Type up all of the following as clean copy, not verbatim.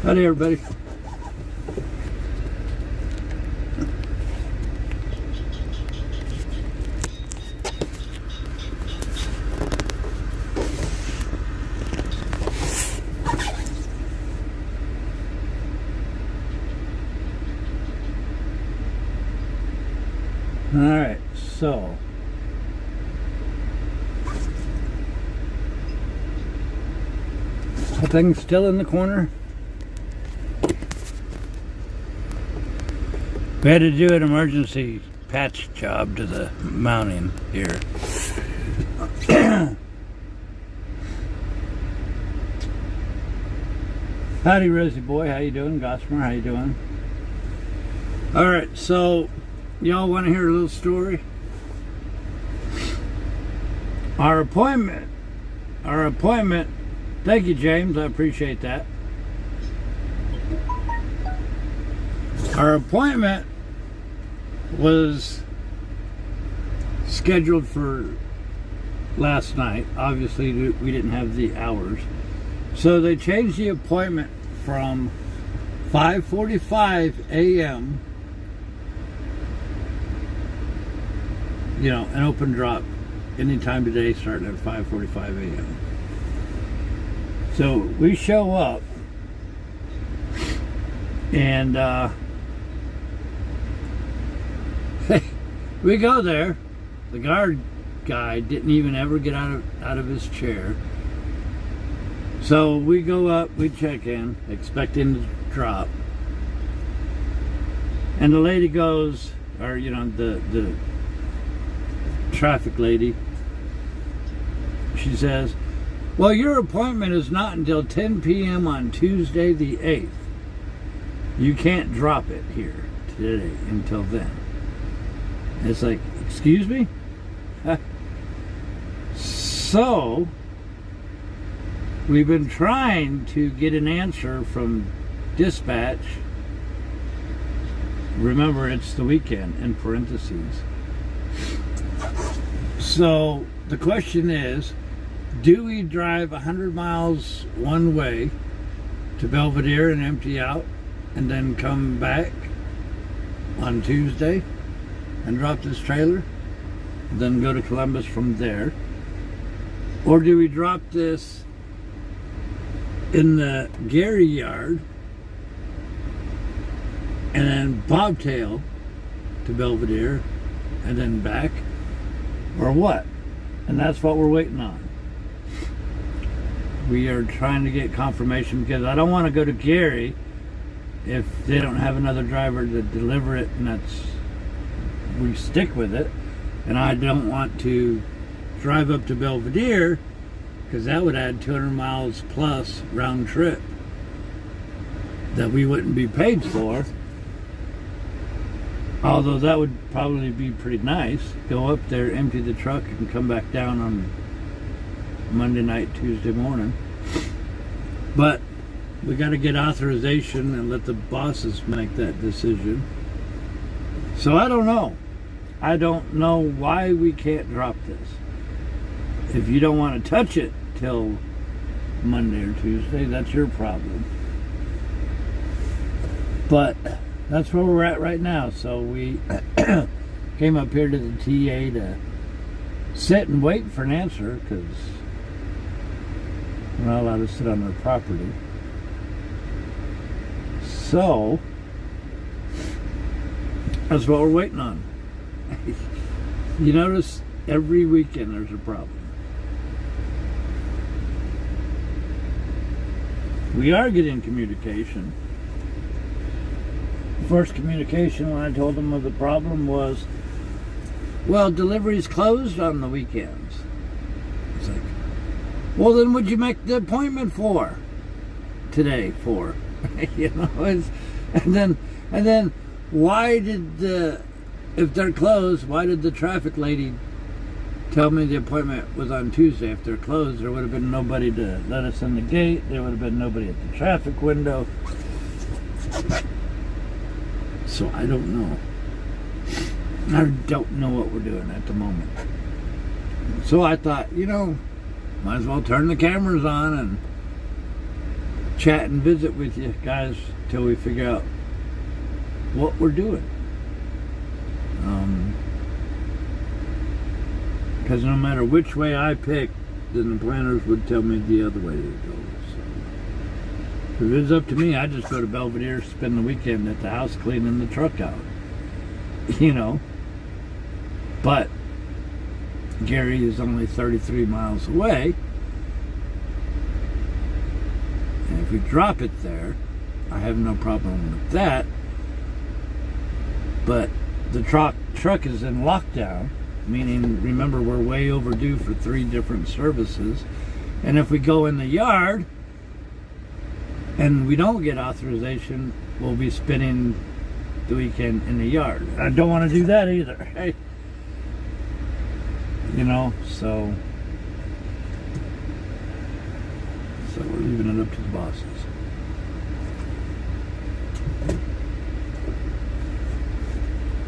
Howdy, everybody. All right, so the thing's still in the corner. We had to do an emergency patch job to the mounting here. Howdy, Rosie boy. How you doing? Gossamer, how you doing? All right, so y'all want to hear a little story? Our appointment. Thank you, James. I appreciate that. Our appointment was scheduled for last night. Obviously, we didn't have the hours. So they changed the appointment from 5:45 a.m. You know, an open drop anytime today starting at 5:45 a.m. So we show up and we go there. The guard guy didn't even ever get out of his chair. So we go up, we check in, expecting to drop. And the lady goes, or you know, the traffic lady, she says, well, your appointment is not until 10 p.m. on Tuesday the 8th. You can't drop it here today until then. And it's like, excuse me? So we've been trying to get an answer from dispatch. Remember, it's the weekend, in parentheses. So the question is, do we drive 100 miles one way to Belvedere and empty out and then come back on Tuesday and drop this trailer, then go to Columbus from there? Or do we drop this in the Gary yard and then bobtail to Belvedere and then back, or what? And that's what we're waiting on. We are trying to get confirmation because I don't want to go to Gary if they don't have another driver to deliver it, and we stick with it. And I don't want to drive up to Belvedere because that would add 200 miles plus round trip that we wouldn't be paid for. Although that would probably be pretty nice. Go up there, empty the truck, and come back down on Monday night, Tuesday morning. But we got to get authorization and let the bosses make that decision. So I don't know. I don't know why we can't drop this. If you don't want to touch it till Monday or Tuesday, that's your problem. But that's where we're at right now. So we came up here to the TA to sit and wait for an answer because we're not allowed to sit on their property. So that's what we're waiting on. You notice every weekend there's a problem. We are getting communication. First communication when I told them of the problem was, well, delivery's closed on the weekends. It's like, well, then what'd you make the appointment for today for? You know, and then why did if they're closed, why did the traffic lady tell me the appointment was on Tuesday? If they're closed, there would have been nobody to let us in the gate. There would have been nobody at the traffic window. So I don't know. I don't know what we're doing at the moment. So I thought, you know, might as well turn the cameras on and chat and visit with you guys till we figure out what we're doing. Because no matter which way I pick, then the planners would tell me the other way to go. So if it's up to me, I just go to Belvedere, spend the weekend at the house cleaning the truck out. You know. But Gary is only 33 miles away. And if we drop it there, I have no problem with that. But the truck is in lockdown, meaning, remember, we're way overdue for 3 different services. And if we go in the yard and we don't get authorization, we'll be spending the weekend in the yard. I don't want to do that either. Hey, you know, so we're leaving it up to the bosses.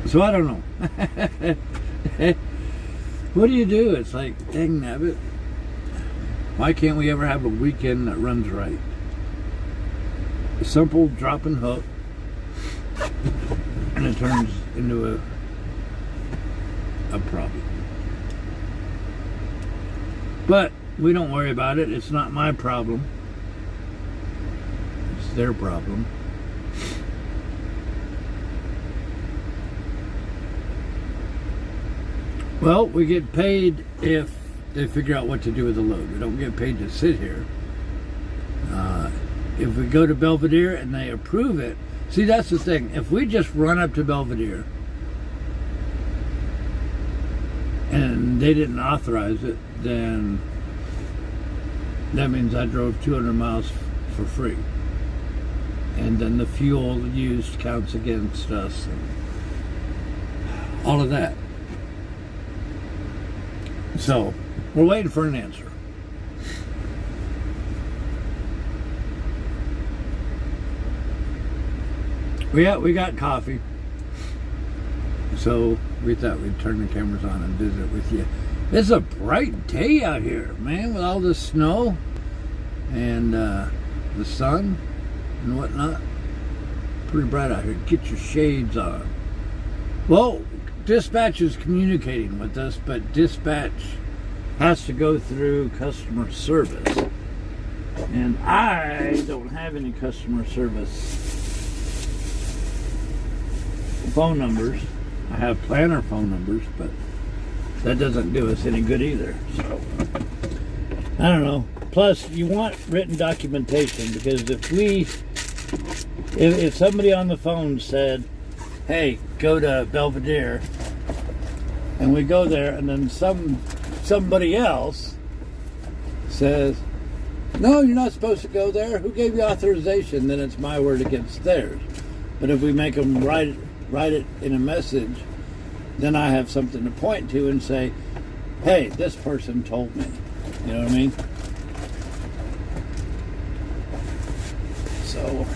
So I don't know. What do you do? It's like, dang nabbit. Why can't we ever have a weekend that runs right? A simple drop and hook, and it turns into a problem. But we don't worry about it. It's not my problem. It's their problem. Well, we get paid if they figure out what to do with the load. We don't get paid to sit here. If we go to Belvedere and they approve it, see, that's the thing. If we just run up to Belvedere and they didn't authorize it, then that means I drove 200 miles for free. And then the fuel used counts against us and all of that. So, we're waiting for an answer. We got coffee. So, we thought we'd turn the cameras on and visit with you. It's a bright day out here, man, with all the snow and the sun and whatnot. Pretty bright out here. Get your shades on. Well, dispatch is communicating with us, but dispatch has to go through customer service. And I don't have any customer service phone numbers. I have planner phone numbers, but that doesn't do us any good either. So, I don't know. Plus, you want written documentation, because if somebody on the phone said, hey, go to Belvedere, and we go there, and then somebody else says, no, you're not supposed to go there, who gave you authorization? Then it's my word against theirs. But if we make them write it in a message, then I have something to point to and say, hey, this person told me. You know what I mean? So,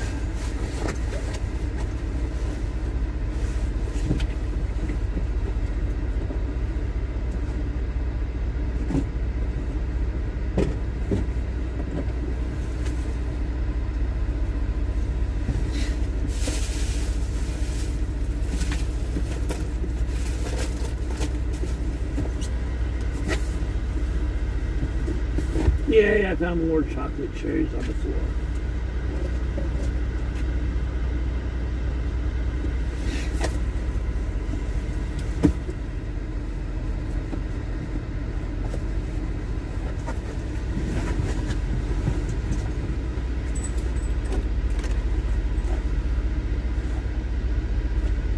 yeah, I found more chocolate cherries on the floor.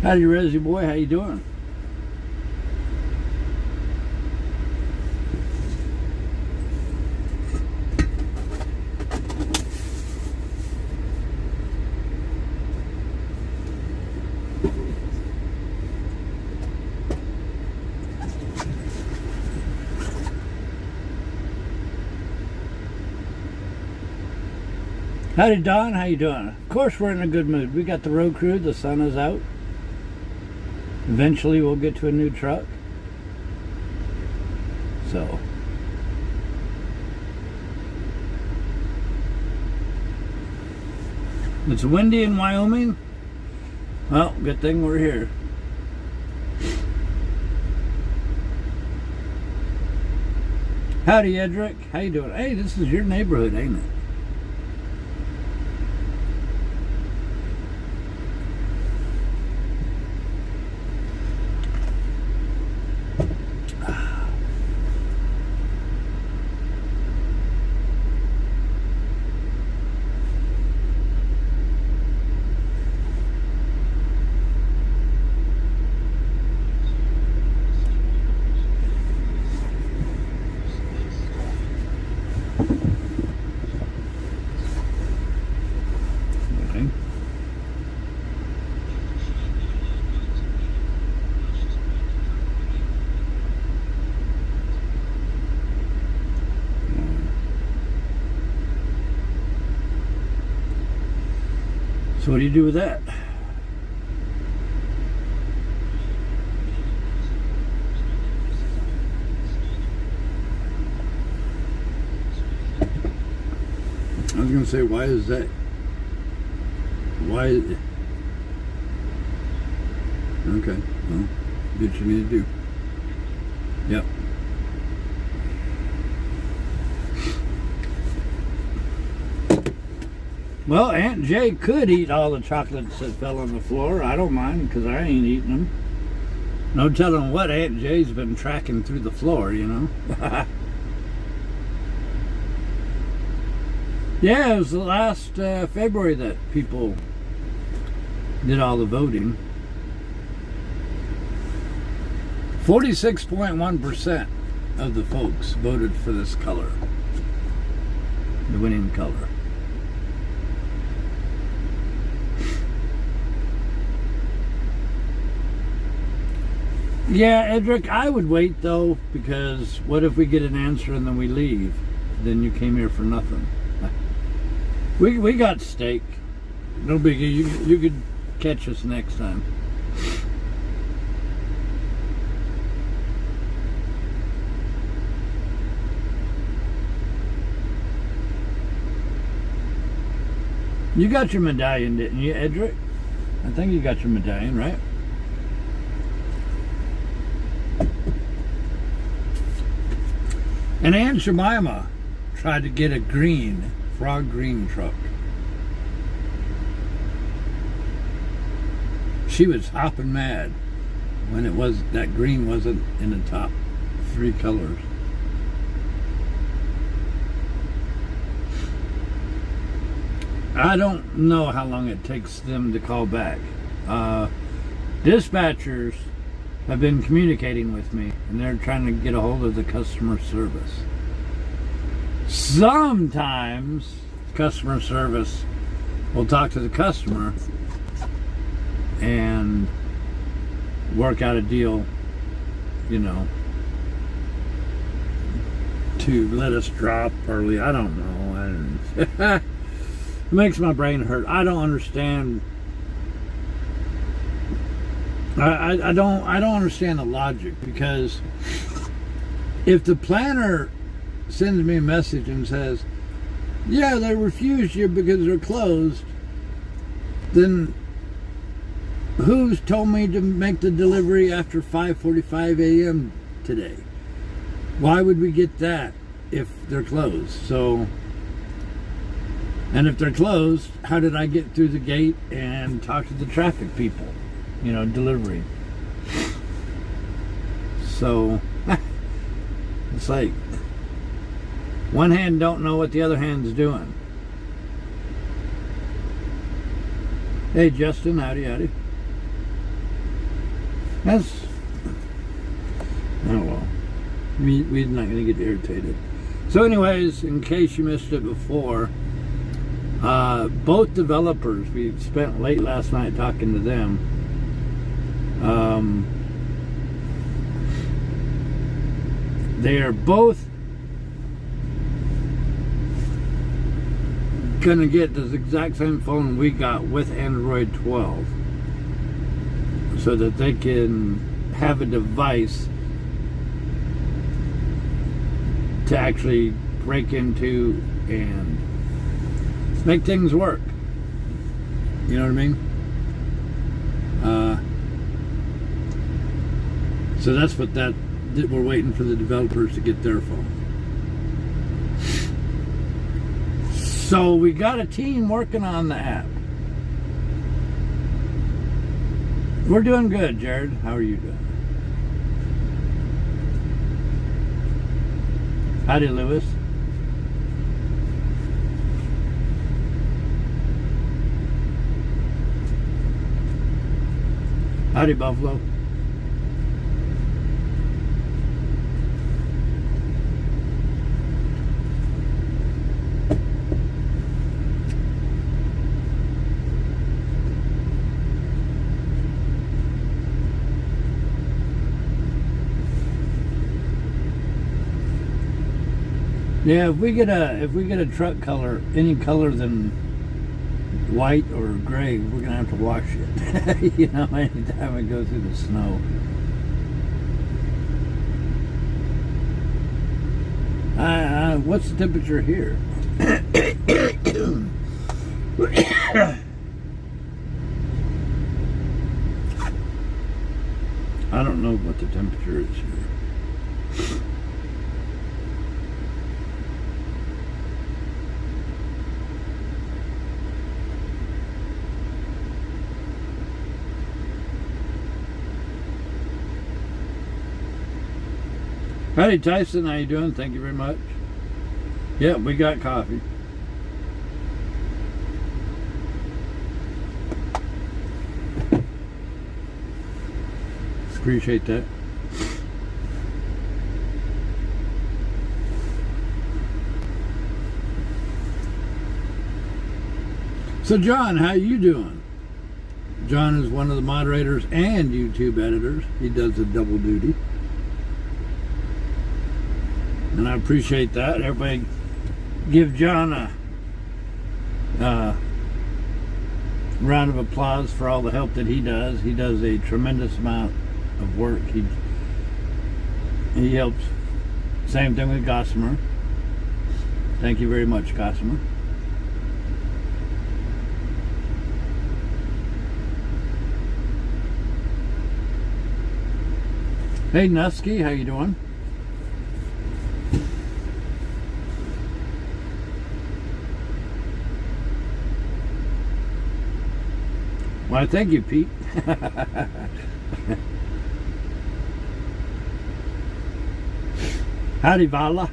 Howdy, Resi boy, how you doing? Howdy, Don. How you doing? Of course, we're in a good mood. We got the road crew. The sun is out. Eventually, we'll get to a new truck. So, It's windy in Wyoming. Well, good thing we're here. Howdy, Edric. How you doing? Hey, this is your neighborhood, ain't it? So what do you do with that? I was going to say, why is that? Why? Okay, well, do what you need to do. Yep. Well, Aunt Jay could eat all the chocolates that fell on the floor. I don't mind, because I ain't eating them. No telling what Aunt Jay's been tracking through the floor, you know. Yeah, it was the last February that people did all the voting. 46.1% of the folks voted for this color. The winning color. Yeah, Edric, I would wait though, because what if we get an answer and then we leave? Then you came here for nothing. We got steak. No biggie. You could catch us next time. You got your medallion, didn't you, Edric? I think you got your medallion, right? And Aunt Jemima tried to get a green, frog green truck. She was hopping mad when it was that green wasn't in the top 3 colors. I don't know how long it takes them to call back. Dispatchers have been communicating with me, and they're trying to get a hold of the customer service. Sometimes customer service will talk to the customer and work out a deal, you know, to let us drop early. I don't know. It makes my brain hurt. I don't understand. I don't understand the logic, because if the planner sends me a message and says, yeah, they refused you because they're closed, then who's told me to make the delivery after 5:45 a.m. today? Why would we get that if they're closed? So, and if they're closed, how did I get through the gate and talk to the traffic people? You know, delivery. So it's like one hand don't know what the other hand's doing. Hey Justin, howdy. That's, oh well, we're not going to get irritated. So anyways, in case you missed it before, both developers, we spent late last night talking to them. They are both gonna get this exact same phone we got with Android 12, so that they can have a device to actually break into and make things work. You know what I mean? So that's what we're waiting for the developers to get their phone. So we got a team working on the app. We're doing good, Jared. How are you doing? Howdy, Lewis. Howdy, Buffalo. Yeah, if we get a truck color, any color than white or gray, we're gonna have to wash it. You know, anytime it goes through the snow. What's the temperature here? I don't know what the temperature is here. Howdy, Tyson. How you doing? Thank you very much. Yeah, we got coffee. Appreciate that. So, John, how you doing? John is one of the moderators and YouTube editors. He does a double duty. And I appreciate that. Everybody give John a round of applause for all the help that he does. He does a tremendous amount of work. He helps. Same thing with Gossamer. Thank you very much, Gossamer. Hey, Nusky, how you doing? Why, thank you, Pete. Howdy, Vala.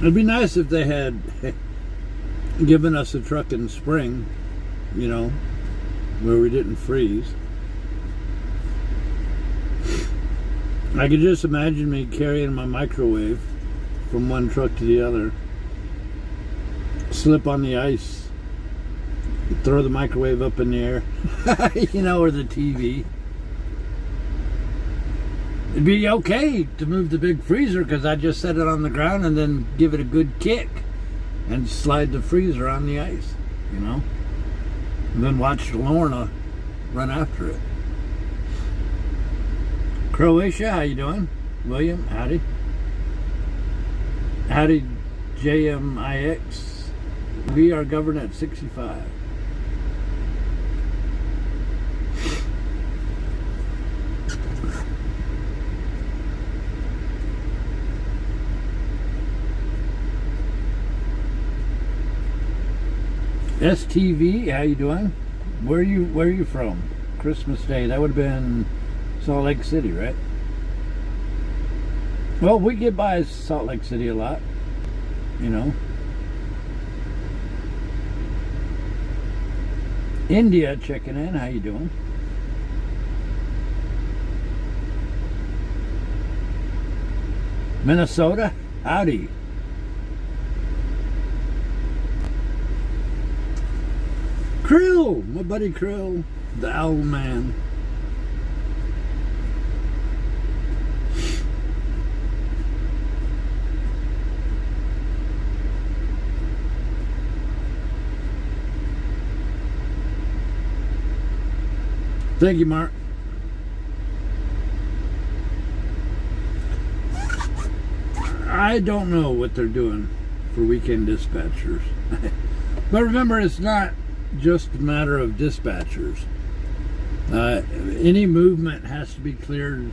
It'd be nice if they had given us a truck in spring, you know, where we didn't freeze. I could just imagine me carrying my microwave from one truck to the other, slip on the ice, throw the microwave up in the air, you know, or the TV. It'd be okay to move the big freezer because I just set it on the ground and then give it a good kick and slide the freezer on the ice, you know, and then watch Lorna run after it. Croatia, how you doing? William, howdy. Howdy, JMIX. We are governed at 65. STV, how you doing? Where are you from? Christmas Day. That would have been Salt Lake City, right? Well, we get by Salt Lake City a lot, you know. India checking in, how you doing? Minnesota, howdy. Krill, my buddy Krill, the owl man. Thank you, Mark. I don't know what they're doing for weekend dispatchers. But remember, it's not just a matter of dispatchers. Any movement has to be cleared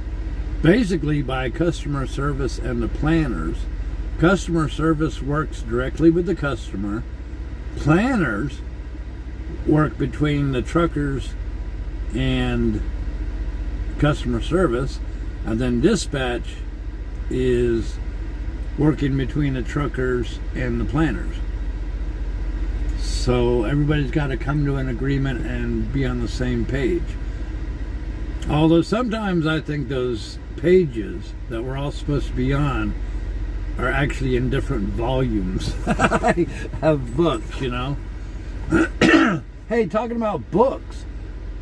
basically by customer service and the planners. Customer service works directly with the customer. Planners work between the truckers and customer service, and then dispatch is working between the truckers and the planners. So everybody's got to come to an agreement and be on the same page. Although sometimes I think those pages that we're all supposed to be on are actually in different volumes of books, you know. Hey, talking about books,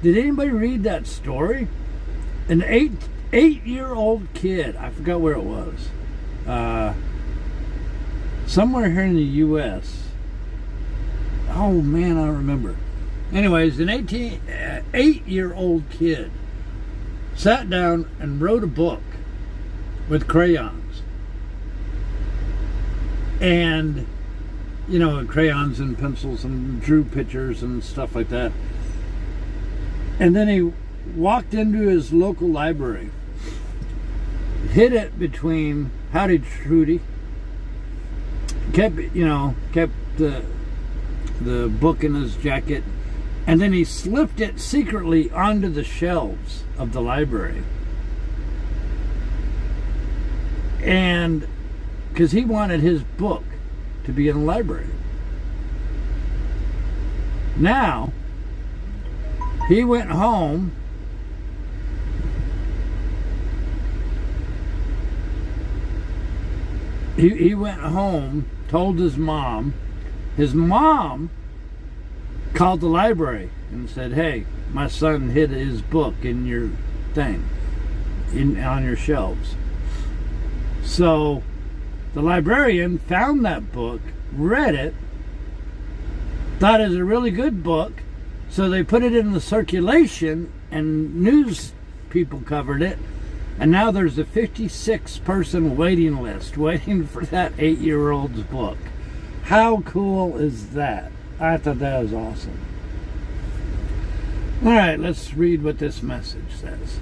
did anybody read that story? An eight-year-old kid, I forgot where it was, somewhere here in the U.S. Oh man, I don't remember. Anyways, an 8-year-old kid sat down and wrote a book with crayons. And, you know, crayons and pencils, and drew pictures and stuff like that. And then he walked into his local library, hid it between Howdy Trudy, kept the book in his jacket, and then he slipped it secretly onto the shelves of the library. And because he wanted his book to be in the library. Now, he went home he went home, told his mom. His mom called the library and said, hey, my son hid his book in your thing, on your shelves. So the librarian found that book, read it, thought it was a really good book, so they put it in the circulation and news people covered it, and now there's a 56-person waiting list waiting for that 8-year-old's book. How cool is that? I thought that was awesome. All right, let's read what this message says.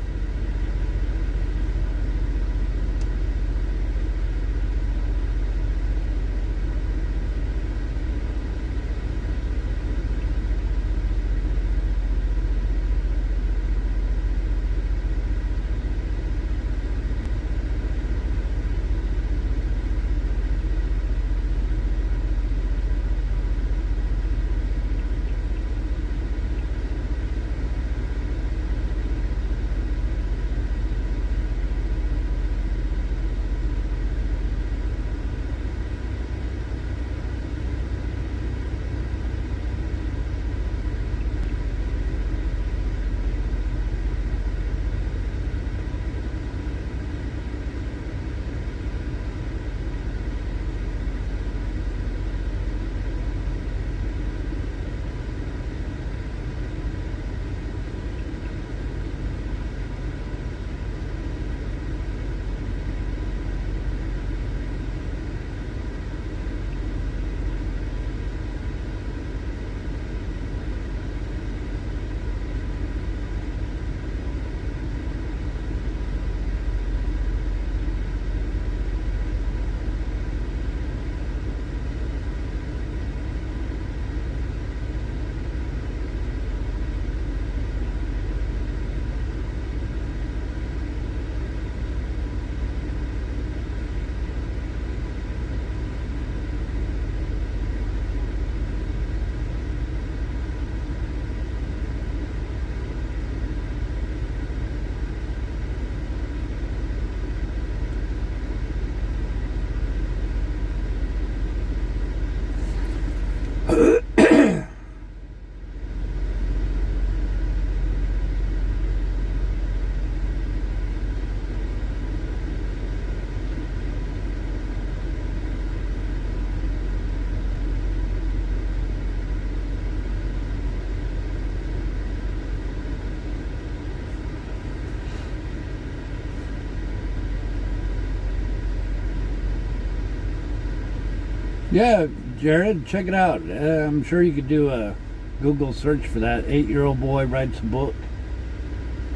Yeah, Jared, check it out. I'm sure you could do a Google search for that. 8-year-old boy writes a book.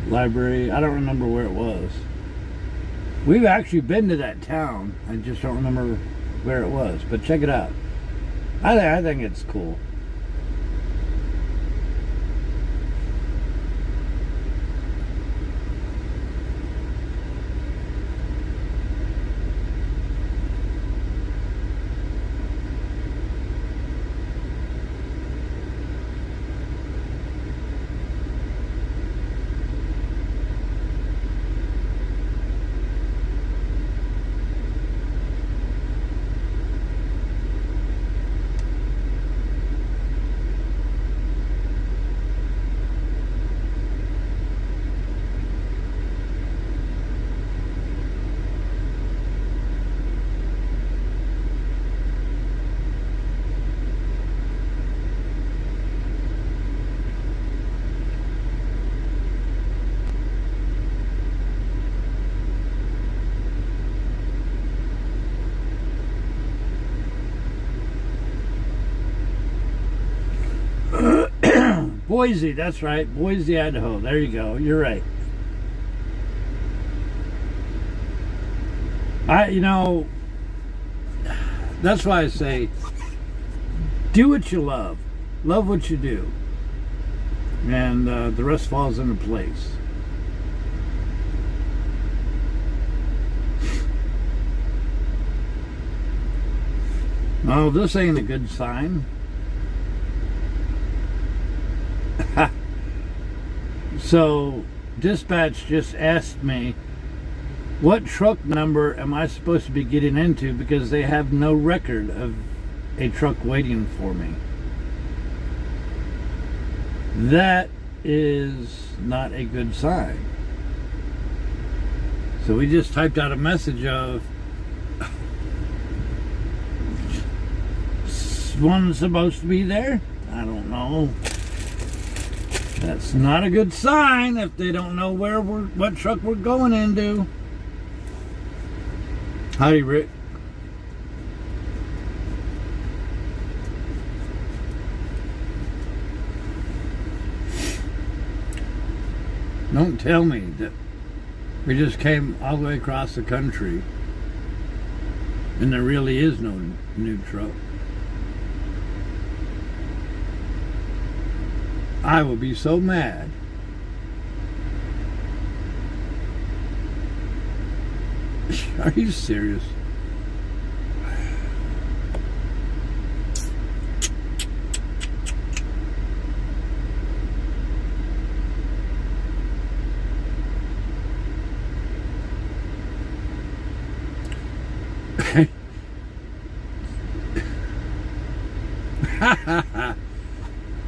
Library. I don't remember where it was. We've actually been to that town. I just don't remember where it was. But check it out. I think it's cool. Boise, that's right. Boise, Idaho. There you go. You're right. That's why I say, do what you love. Love what you do. And the rest falls into place. Oh, this ain't a good sign. So, dispatch just asked me, what truck number am I supposed to be getting into, because they have no record of a truck waiting for me. That is not a good sign. So we just typed out a message of, one's supposed to be there? I don't know. That's not a good sign if they don't know what truck we're going into. Howdy, Rick. Don't tell me that we just came all the way across the country and there really is no new truck. I will be so mad. Are you serious?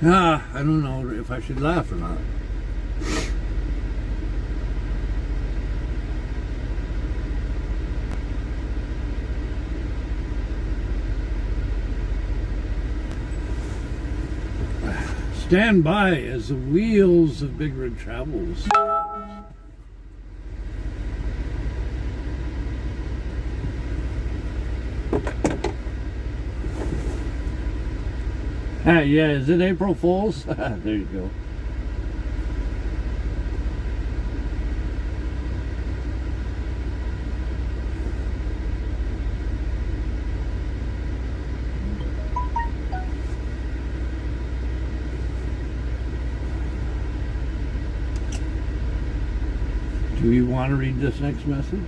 I don't know if I should laugh or not. Stand by as the wheels of BigRigTravels. Yeah, is it April Fool's? There you go. Do you want to read this next message?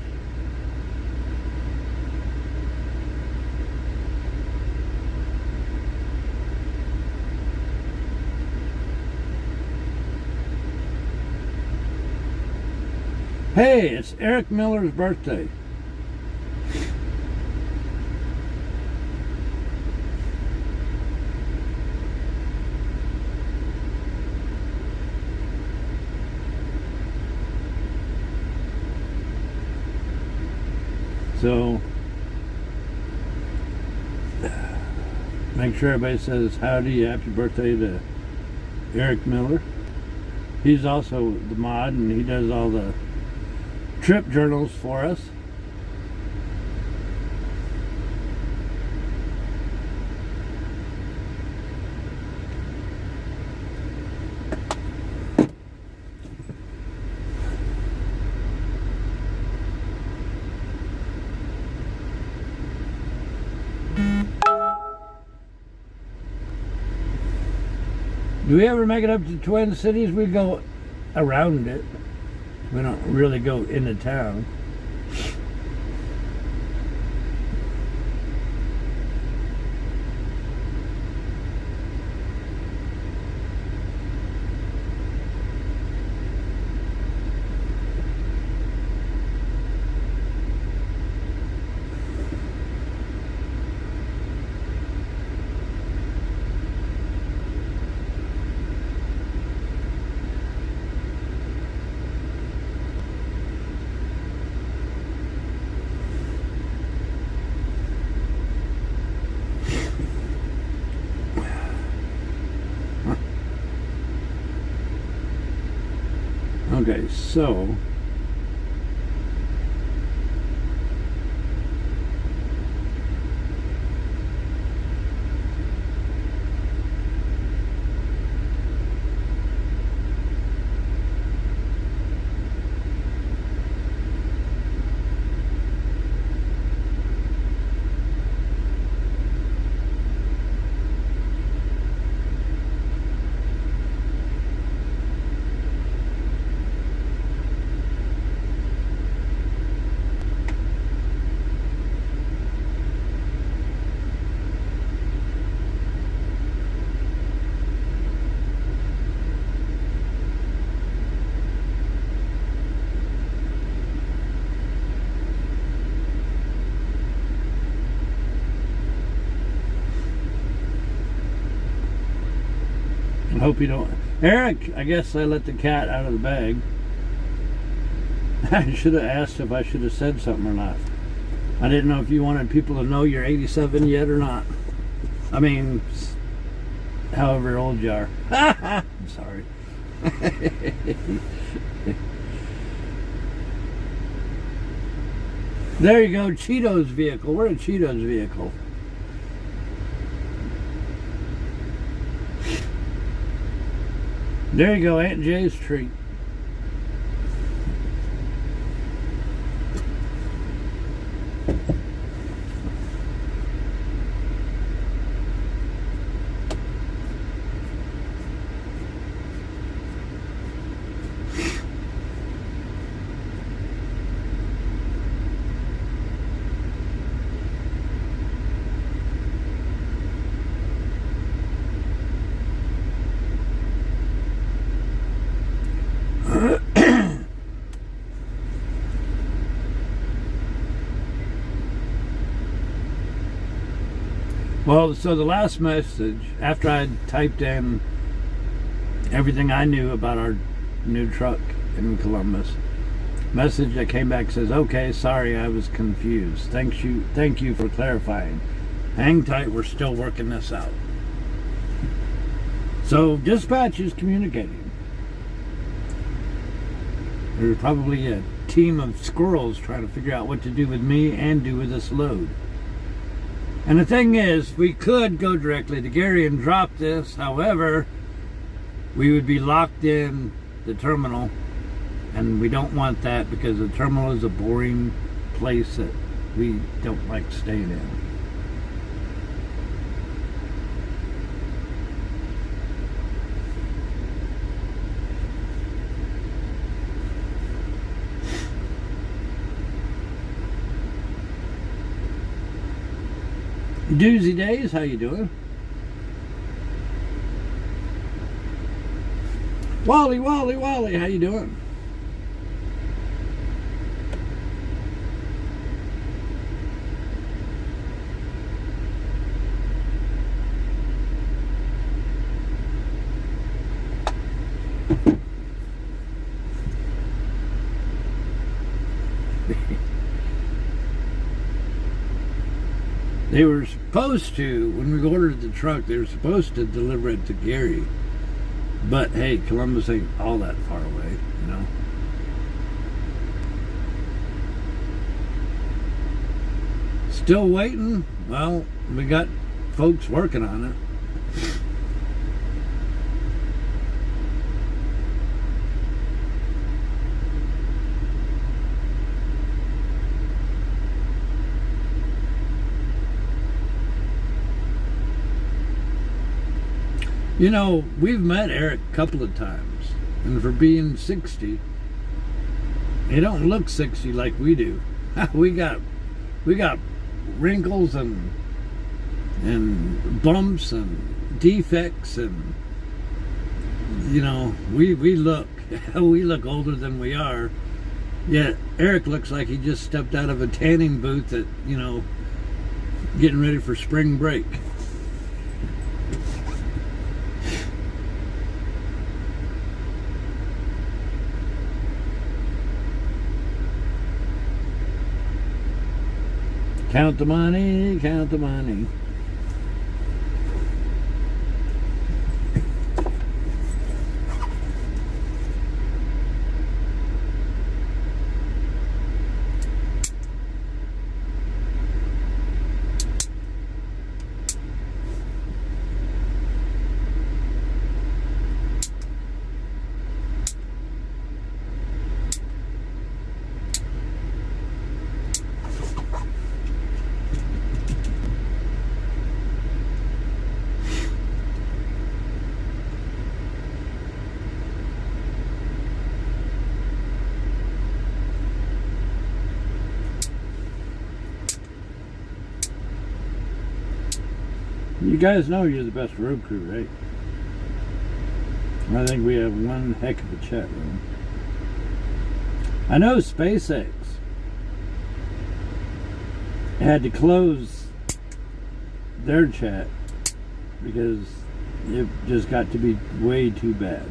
Hey, it's Eric Miller's birthday. So, make sure everybody says howdy, happy birthday to Eric Miller. He's also the mod and he does all the trip journals for us. Do we ever make it up to Twin Cities? We go around it. We don't really go into town. Okay, so I hope you don't. Eric, I guess I let the cat out of the bag. I should have asked if I should have said something or not. I didn't know if you wanted people to know you're 87 yet or not. I mean, however old you are. I'm sorry. There you go, Cheeto's vehicle. We're at Cheeto's vehicle. There you go, Aunt Jay's treat. Well, so the last message, after I typed in everything I knew about our new truck in Columbus, message that came back says, okay, sorry, I was confused. Thank you for clarifying. Hang tight, we're still working this out. So dispatch is communicating. There's probably a team of squirrels trying to figure out what to do with me and do with this load. And the thing is, we could go directly to Gary and drop this. However, we would be locked in the terminal, and we don't want that because the terminal is a boring place that we don't like staying in. Doozy Days, how you doing? Wally, how you doing? They were supposed to, when we ordered the truck, they were supposed to deliver it to Gary. But hey, Columbus ain't all that far away, you know. Still waiting? Well, we got folks working on it. You know, we've met Eric a couple of times, and for being 60, he don't look 60 like we do. we got wrinkles and bumps and defects, and you know, we look we look older than we are. Yet Eric looks like he just stepped out of a tanning booth at, you know, getting ready for spring break. Count the money, count the money. You guys know you're the best road crew, right? I think we have one heck of a chat room. I know SpaceX had to close their chat because it just got to be way too bad.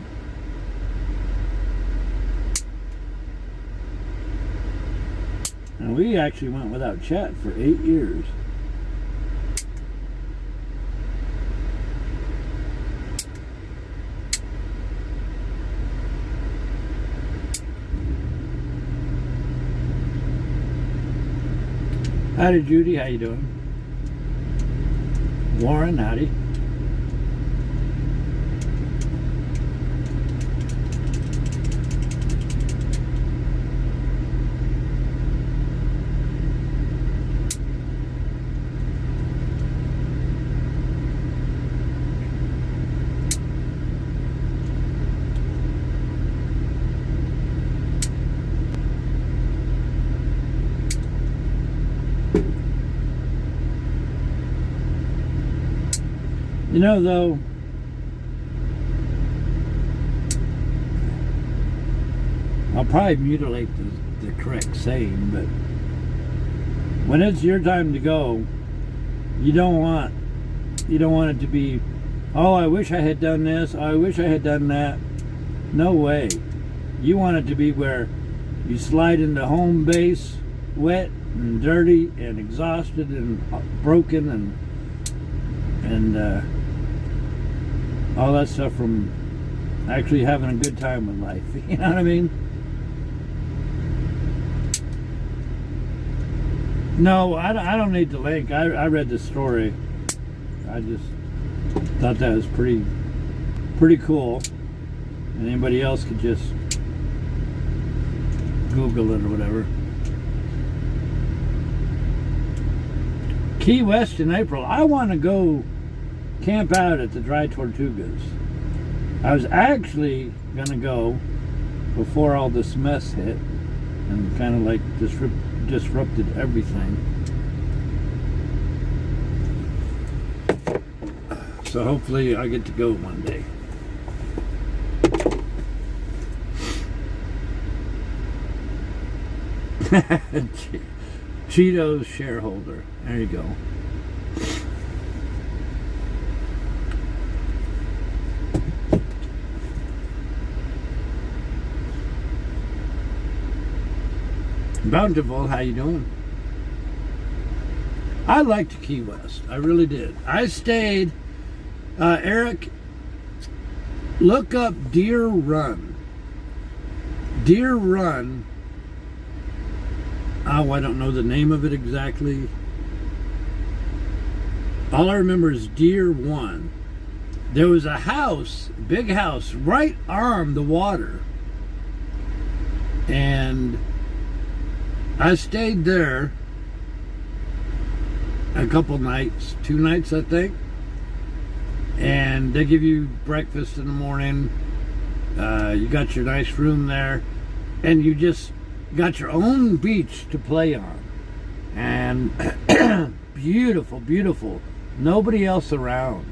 And we actually went without chat for 8 years. Howdy, Judy. How you doing? Warren, howdy. You know, though, I'll probably mutilate the correct saying, but when it's your time to go, you don't want it to be, oh, I wish I had done this, oh, I wish I had done that. No way. You want it to be where you slide into home base wet and dirty and exhausted and broken and all that stuff from actually having a good time with life. You know what I mean? No, I don't need the link. I read the story. I just thought that was pretty cool. And anybody else could just Google it or whatever. Key West in April. I want to go camp out at the Dry Tortugas. I was actually gonna go before all this mess hit and kind of like disrupted everything. So hopefully I get to go one day. Cheetos shareholder. There you go. Bountiful, how you doing? I liked Key West. I really did. I stayed. Eric, look up Deer Run. Deer Run. Oh, I don't know the name of it exactly. All I remember is Deer 1. There was a house, big house, right arm the water. And I stayed there a couple nights, 2 nights I think. and they give you breakfast in the morning. You got your nice room there, and you just got your own beach to play on. And beautiful, beautiful. Nobody else around.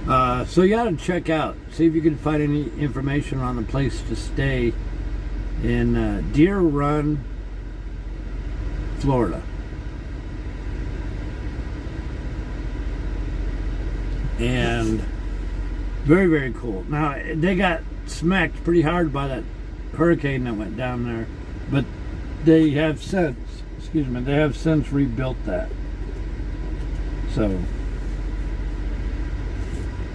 So you got to check out. See if you can find any information on the place to stay in Deer Run, Florida. And very, very cool. Now, they got smacked pretty hard by that hurricane that went down there, but they have since, they have since rebuilt that. So,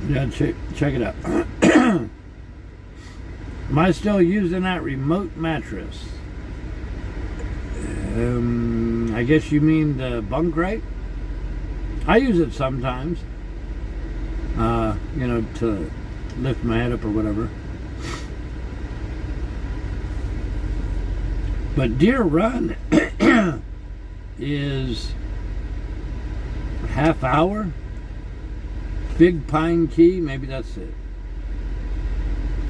yeah, check it out. Am I still using that remote mattress? I guess you mean the bunk right? I use it sometimes. You know, to lift my head up or whatever. But Deer Run is half hour. Big Pine Key, maybe that's it.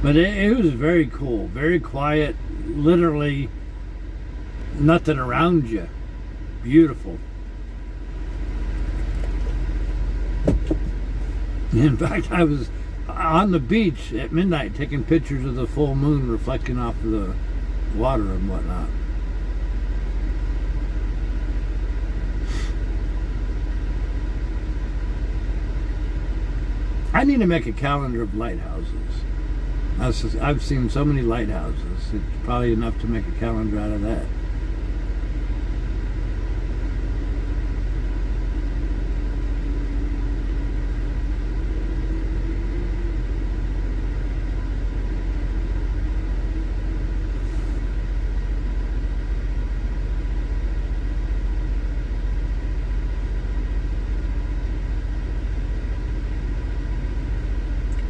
But it was very cool, very quiet, literally nothing around you. Beautiful. In fact, I was on the beach at midnight taking pictures of the full moon reflecting off of the water and whatnot. I need to make a calendar of lighthouses. I've seen so many lighthouses. It's probably enough to make a calendar out of that.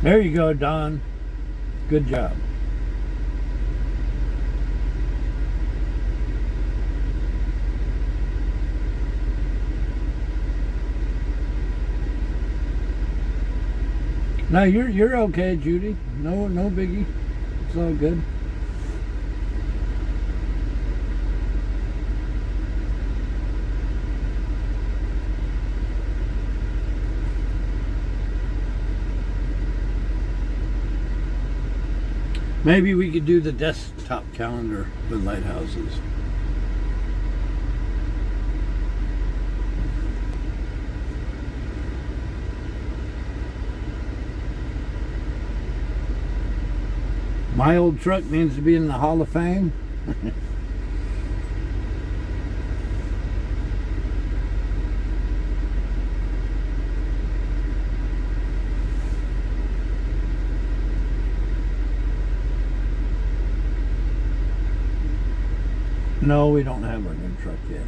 There you go, Don. Good job. Now you're okay, Judy. No biggie. It's all good. Maybe we could do the desktop calendar with lighthouses. My old truck needs to be in the Hall of Fame. No, we don't have our new truck yet.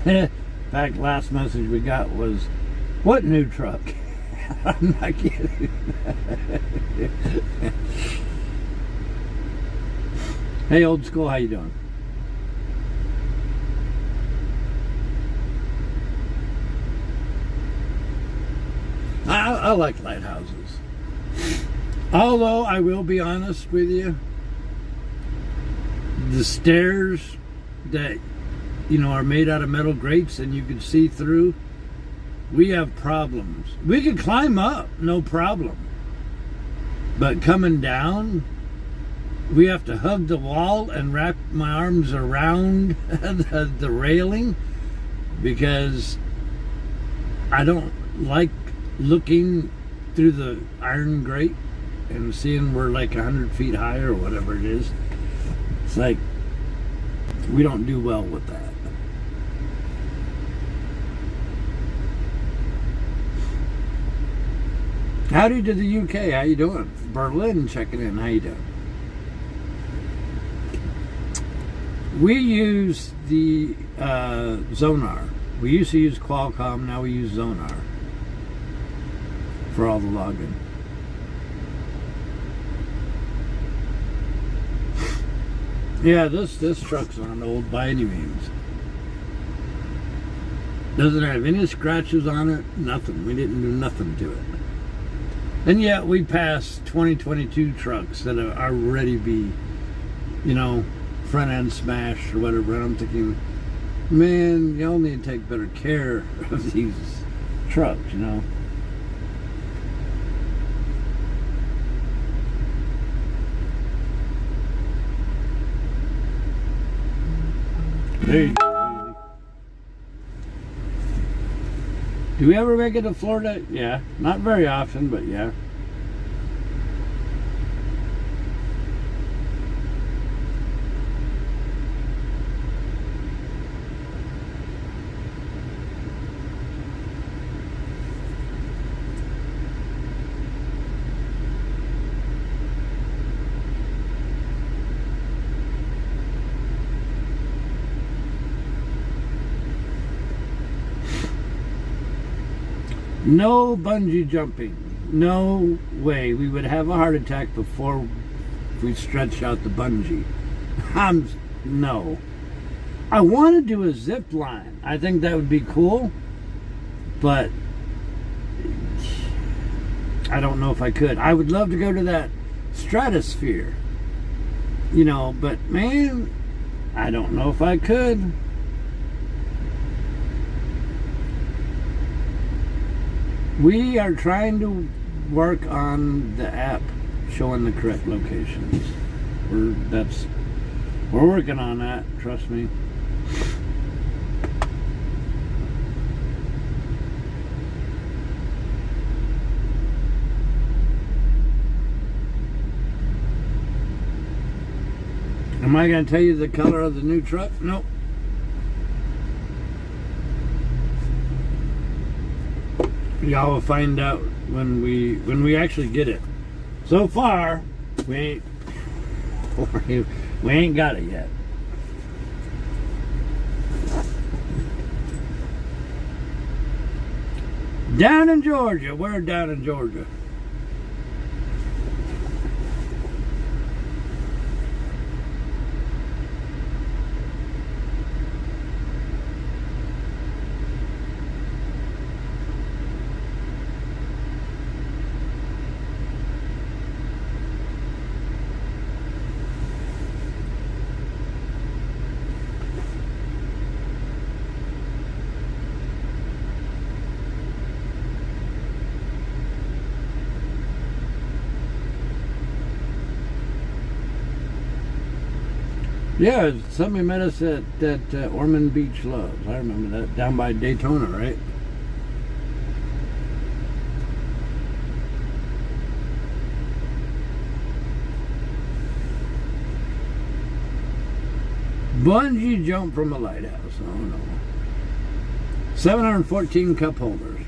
In fact, last message we got was, "What new truck?" I'm not kidding. Hey, old school, how you doing? I like lighthouses. Although, I will be honest with you, the stairs that, you know, are made out of metal grates and you can see through, we have problems. We can climb up, no problem. But coming down, we have to hug the wall and wrap my arms around the railing, because I don't like looking through the iron grate and seeing we're like 100 feet high or whatever it is. It's like, we don't do well with that. Howdy to the UK, how you doing? Berlin checking in, how you doing? We use the Zonar. We used to use Qualcomm, now we use Zonar for all the login. Yeah, this truck's not old by any means. Doesn't have any scratches on it, nothing. We didn't do nothing to it. And yet we passed 2022 trucks that are already be, you know, front end smashed or whatever. And I'm thinking, man, y'all need to take better care of these trucks, you know. There you go. Do we ever make it to Florida? Yeah. Not very often, but yeah. No bungee jumping. No way. We would have a heart attack before we stretch out the bungee. No. I want to do a zip line. I think that would be cool. But I don't know if I could. I would love to go to that stratosphere. You know, but man, I don't know if I could. We are trying to work on the app showing the correct locations. We're working on that, trust me. Am I going to tell you the color of the new truck? Nope. Y'all will find out when we actually get it. So far, we ain't got it yet. Down in Georgia. We're down in Georgia. Yeah, somebody met us at Ormond Beach Loves. I remember that. Down by Daytona, right? Bungee jump from a lighthouse. Oh no. 714 cup holders.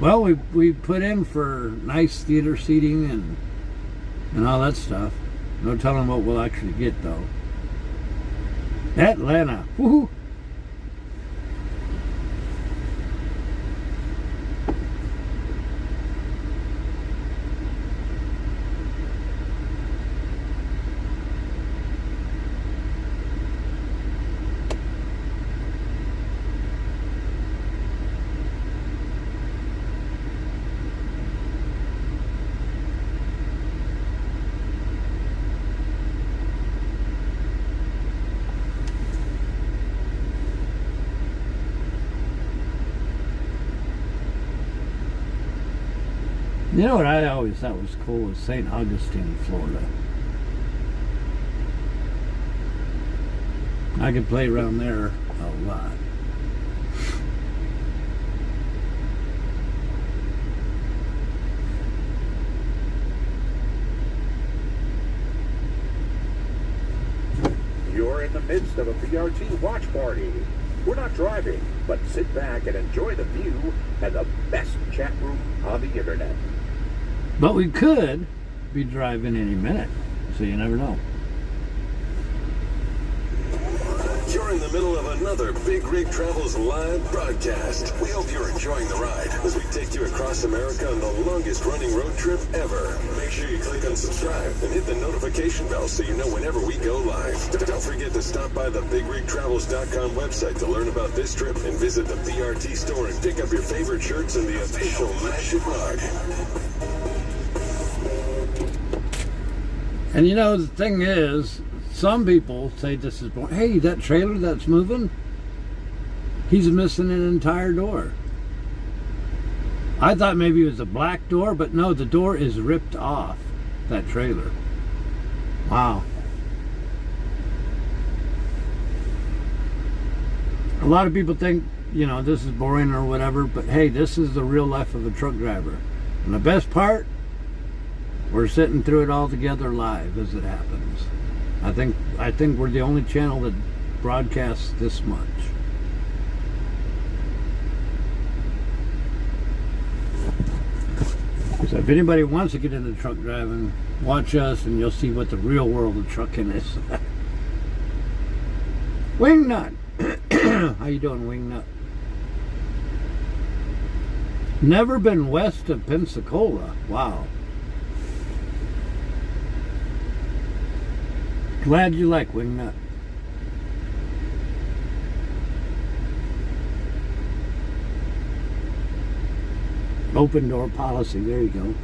Well, we put in for nice theater seating and all that stuff. No telling what we'll actually get though. Atlanta. Woohoo! You know what I always thought was cool was St. Augustine, Florida. I could play around there a lot. You're in the midst of a BRT watch party. We're not driving, but sit back and enjoy the view and the best chat room on the internet. But we could be driving any minute, so you never know. During the middle of another Big Rig Travels live broadcast. We hope you're enjoying the ride as we take you across America on the longest running road trip ever. Make sure you click on subscribe and hit the notification bell so you know whenever we go live. Don't forget to stop by the BigRigTravels.com website to learn about this trip and visit the BRT store and pick up your favorite shirts and the official Magic mug. And you know, the thing is, some people say this is, hey, that trailer that's moving, he's missing an entire door. I thought maybe it was a black door, but no, the door is ripped off that trailer. Wow. A lot of people think, you know, this is boring or whatever, but hey, this is the real life of a truck driver. And the best part, we're sitting through it all together live as it happens. I think we're the only channel that broadcasts this much. So if anybody wants to get into truck driving, watch us and you'll see what the real world of trucking is. Wingnut. How you doing, Wingnut? Never been west of Pensacola. Wow. Glad you like Wingnut. Open door policy. There you go.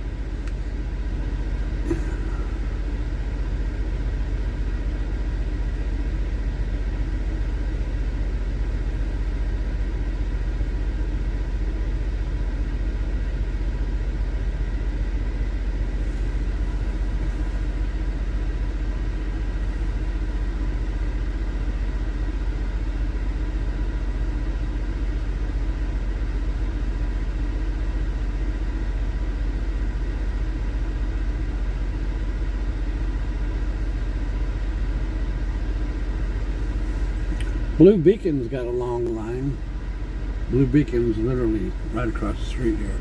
Blue Beacon's got a long line. Blue Beacon's literally right across the street here.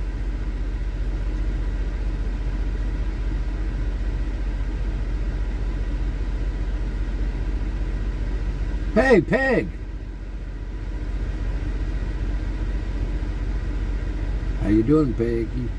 Hey, Peg! How you doing, Peggy?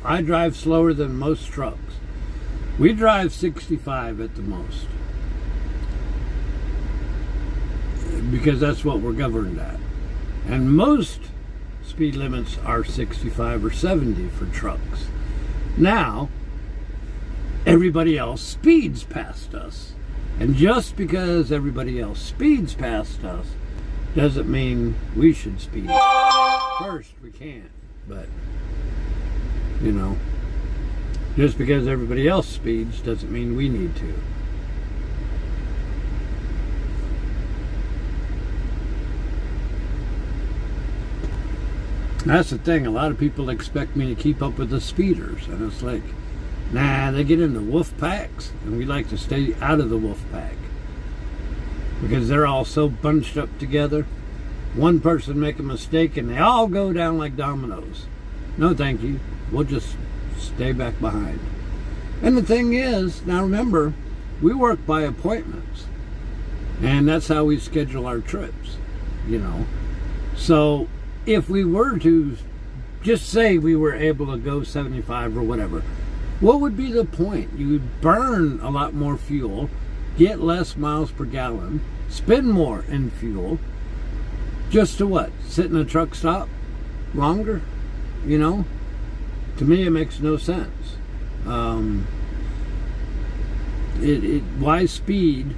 I drive slower than most trucks. We drive 65 at the most, because that's what we're governed at. And most speed limits are 65 or 70 for trucks. Now, everybody else speeds past us. And just because everybody else speeds past us doesn't mean we should speed. First, we can't, but you know, just because everybody else speeds doesn't mean we need to. That's the thing. A lot of people expect me to keep up with the speeders, and it's like, nah, they get into wolf packs, and we like to stay out of the wolf pack because they're all so bunched up together. One person make a mistake, and they all go down like dominoes. No, thank you. We'll just stay back behind. And the thing is, now remember, we work by appointments. And that's how we schedule our trips, you know. So if we were to just say we were able to go 75 or whatever, what would be the point? You would burn a lot more fuel, get less miles per gallon, spend more in fuel, just to what? Sit in a truck stop longer, you know? To me, it makes no sense. Why speed,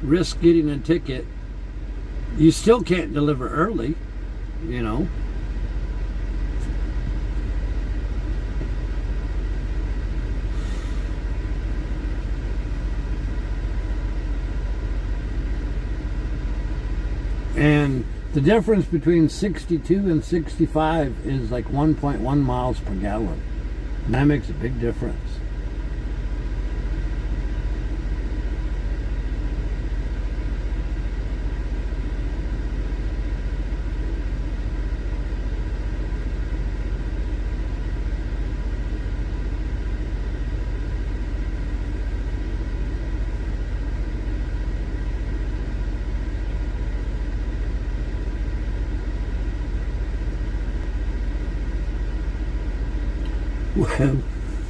risk getting a ticket? You still can't deliver early, you know. The difference between 62 and 65 is like 1.1 miles per gallon. And that makes a big difference.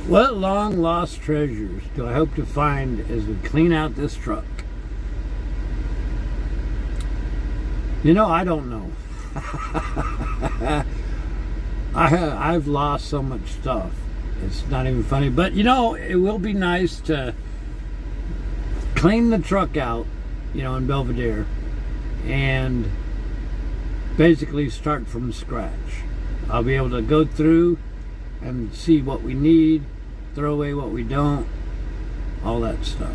What long lost treasures do I hope to find as we clean out this truck? You know, I don't know. I've lost so much stuff. It's not even funny. But, you know, it will be nice to clean the truck out, you know, in Belvedere and basically start from scratch. I'll be able to go through and see what we need, throw away what we don't, all that stuff.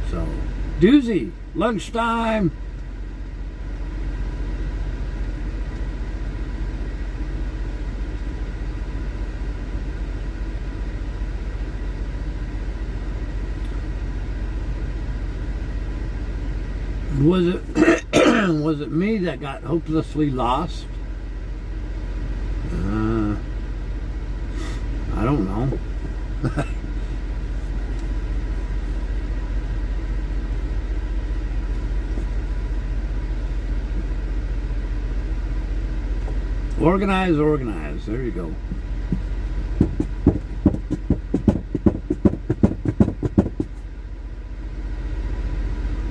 So, doozy, lunchtime. Was it was it me that got hopelessly lost? I don't know. Organize, organize. There you go.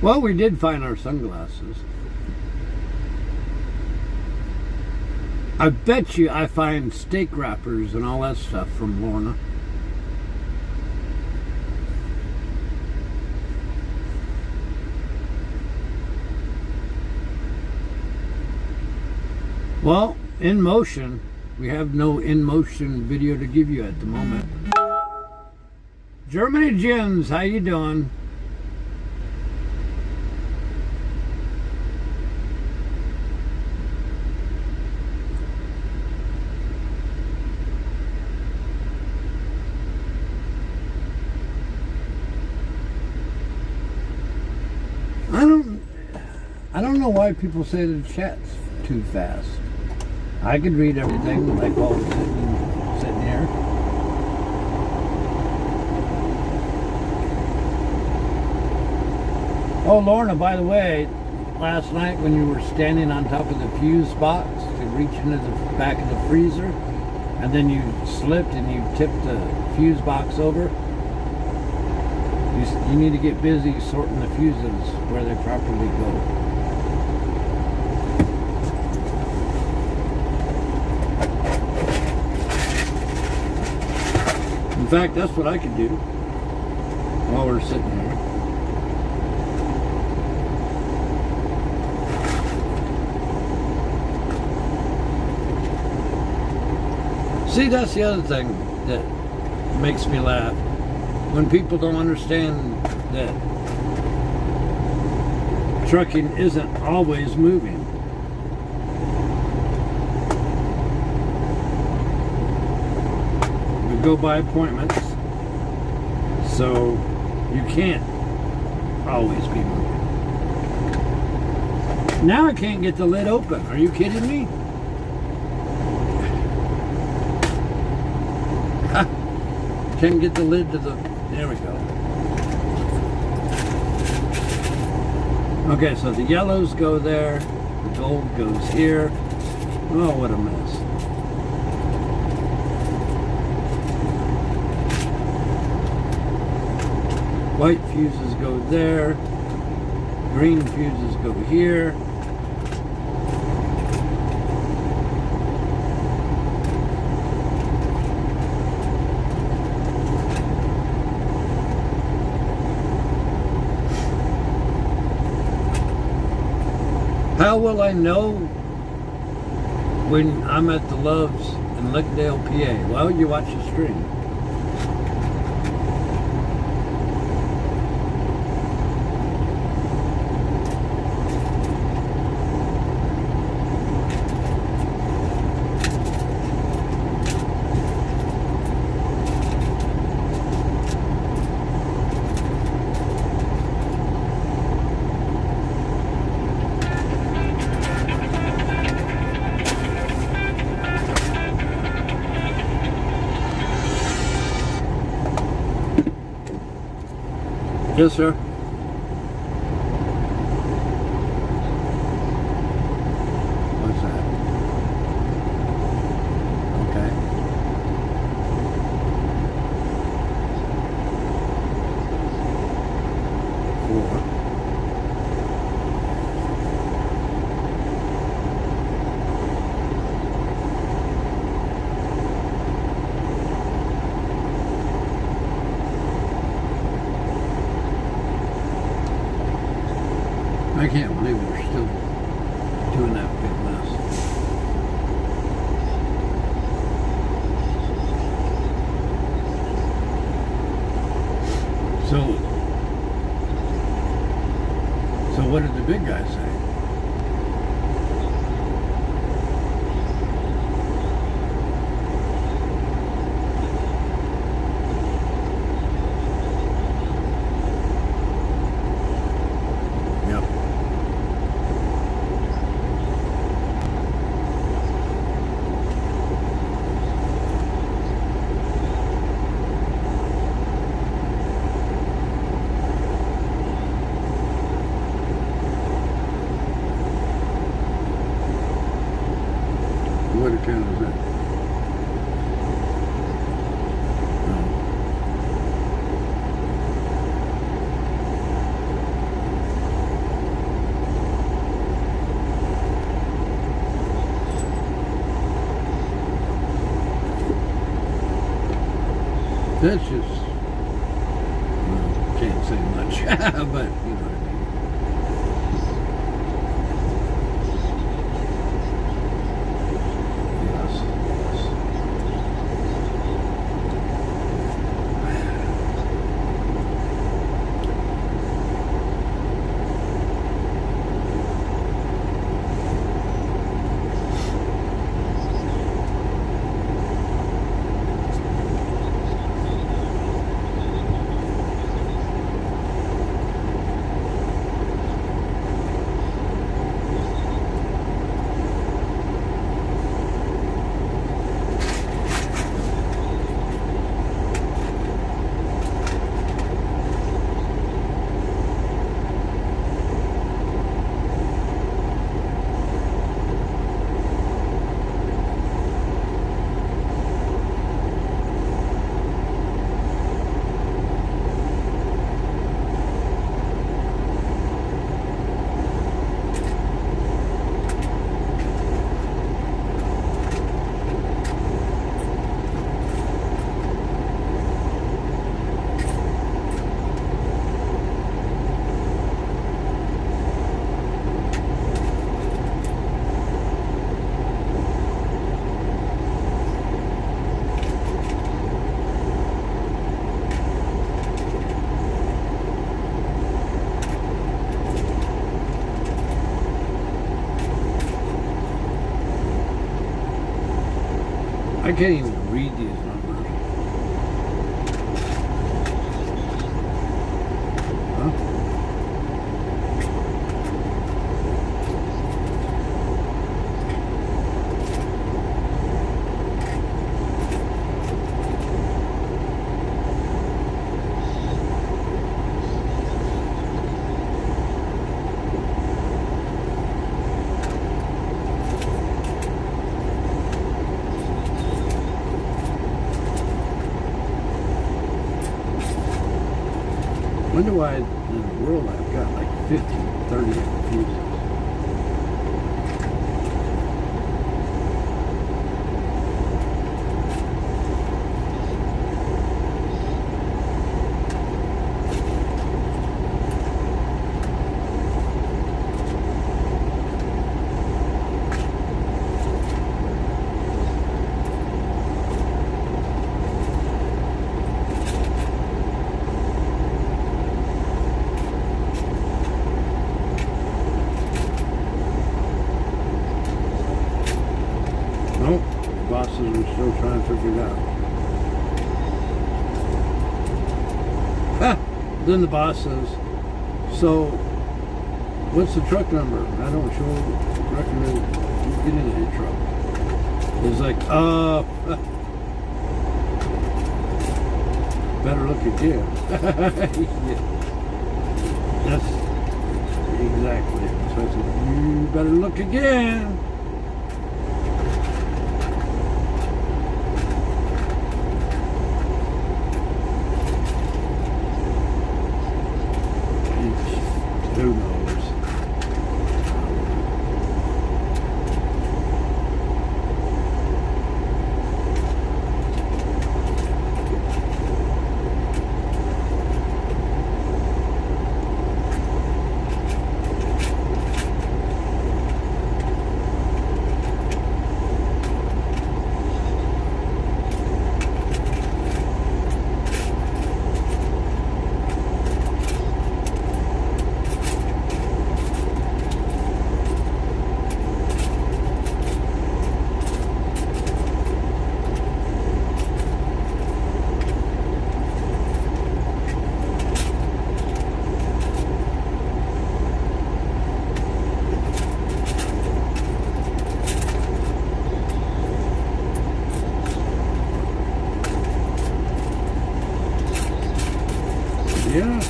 Well, we did find our sunglasses. I bet you I find steak wrappers and all that stuff from Lorna. Well, in motion, we have no in motion video to give you at the moment. Germany Jens, how you doing? I don't know why people say the chat's too fast. I could read everything like while we're sitting here. Oh, Lorna, by the way, last night when you were standing on top of the fuse box to reach into the back of the freezer, and then you slipped and you tipped the fuse box over, you need to get busy sorting the fuses where they properly go. In fact, that's what I could do while we're sitting here. See, that's the other thing that makes me laugh. When people don't understand that trucking isn't always moving. We go by appointments, so you can't always be moving. Now I can't get the lid open. Are you kidding me? Can't get the lid to the... There we go. Okay, so the yellows go there. The gold goes here. Oh, what a mess. White fuses go there. Green fuses go here. How will I know when I'm at the Loves in Lickdale, PA? Well, you watch the stream. Yes, sir. What's that? Okay. Four. I can't believe we're still doing that big mess. So what did the big guy say? Yep. What account is that? No. That's just, well, can't say much, but you know what I mean. Yes, yes. I can't even read these numbers. Huh? I wonder why in the world I've got like 50, 30 fuses. Nope, bosses are still trying to figure it out. Ha! Then the boss says, so, what's the truck number? I don't recommend you get into your truck. It's like, better look at you. Yeah. exactly. So I said, you better look again. Who knows? Yeah.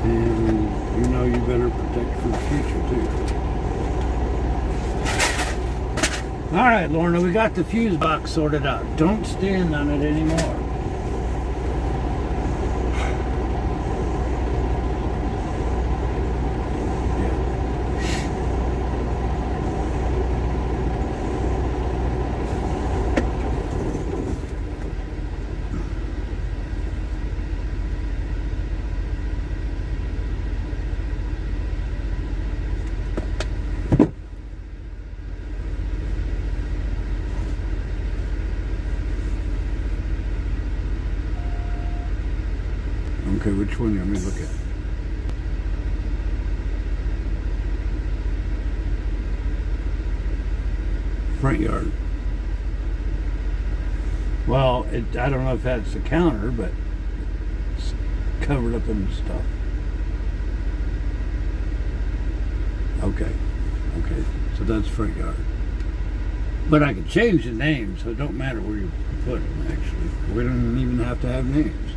And you know you better protect for the future too. All right, Lorna, we got the fuse box sorted out. Don't stand on it anymore. Okay, which one? Let me look at. Front yard. Well, I don't know if that's the counter, but it's covered up in stuff. Okay. Okay, so that's front yard. But I could change the name, so it don't matter where you put them, actually. We don't even have to have names.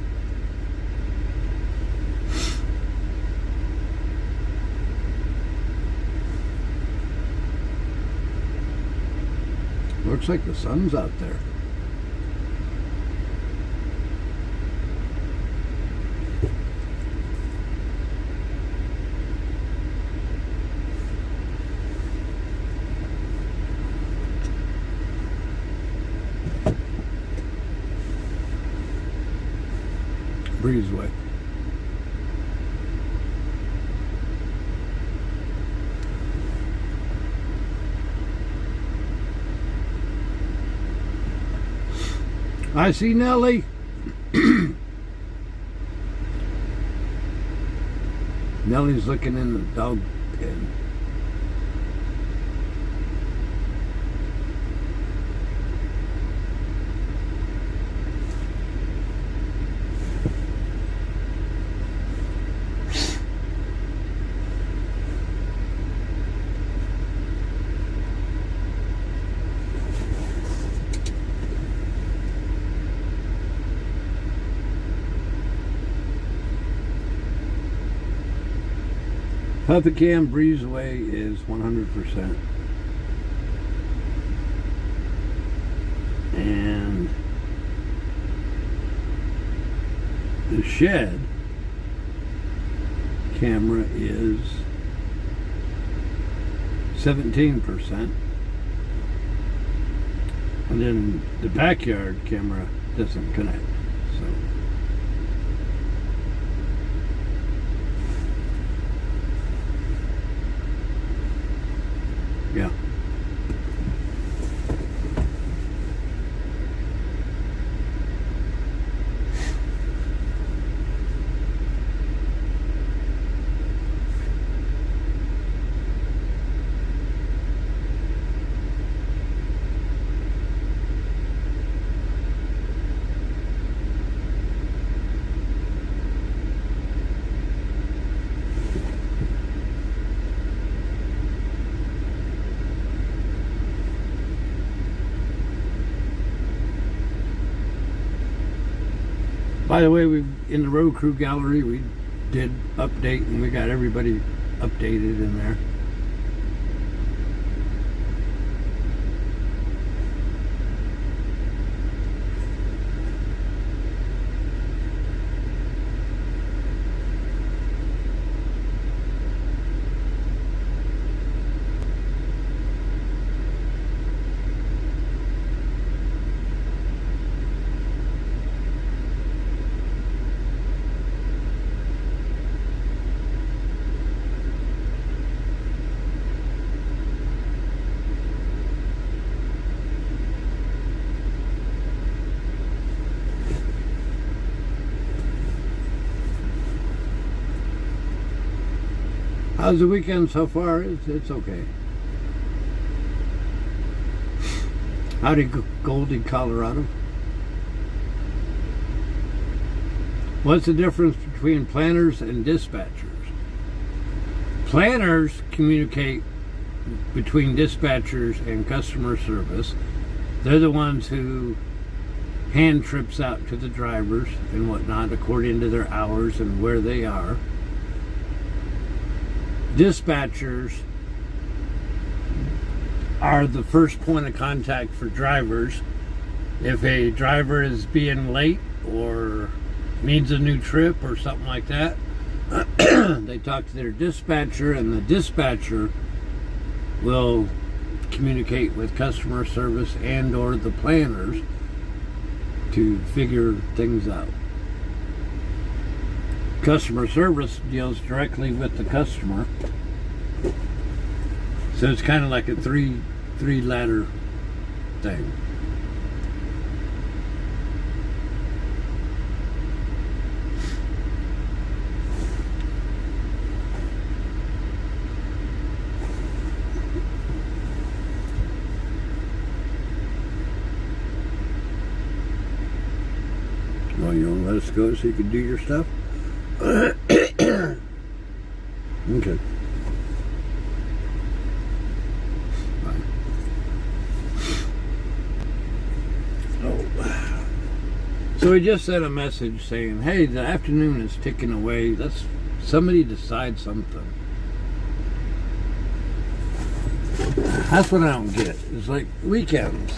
Looks like the sun's out there. Breezeway. I see Nellie. Nellie's looking in the dog pen. Puffy-Cam breezeway is 100%. And the shed camera is 17%. And then the backyard camera doesn't connect. So yeah. By the way, we in the road crew gallery, we did update, and we got everybody updated in there. How's the weekend so far? It's okay. Howdy, Goldie, Colorado. What's the difference between planners and dispatchers? Planners communicate between dispatchers and customer service. They're the ones who hand trips out to the drivers and whatnot according to their hours and where they are. Dispatchers are the first point of contact for drivers. If a driver is being late or needs a new trip or something like that, they talk to their dispatcher, and the dispatcher will communicate with customer service and or the planners to figure things out. Customer service deals directly with the customer, so it's kind of like a three ladder thing. Well, you want to let us go so you can do your stuff? Okay. Bye. Oh. So we just sent a message saying, hey, the afternoon is ticking away. Let's somebody decide something. That's what I don't get. It's like weekends.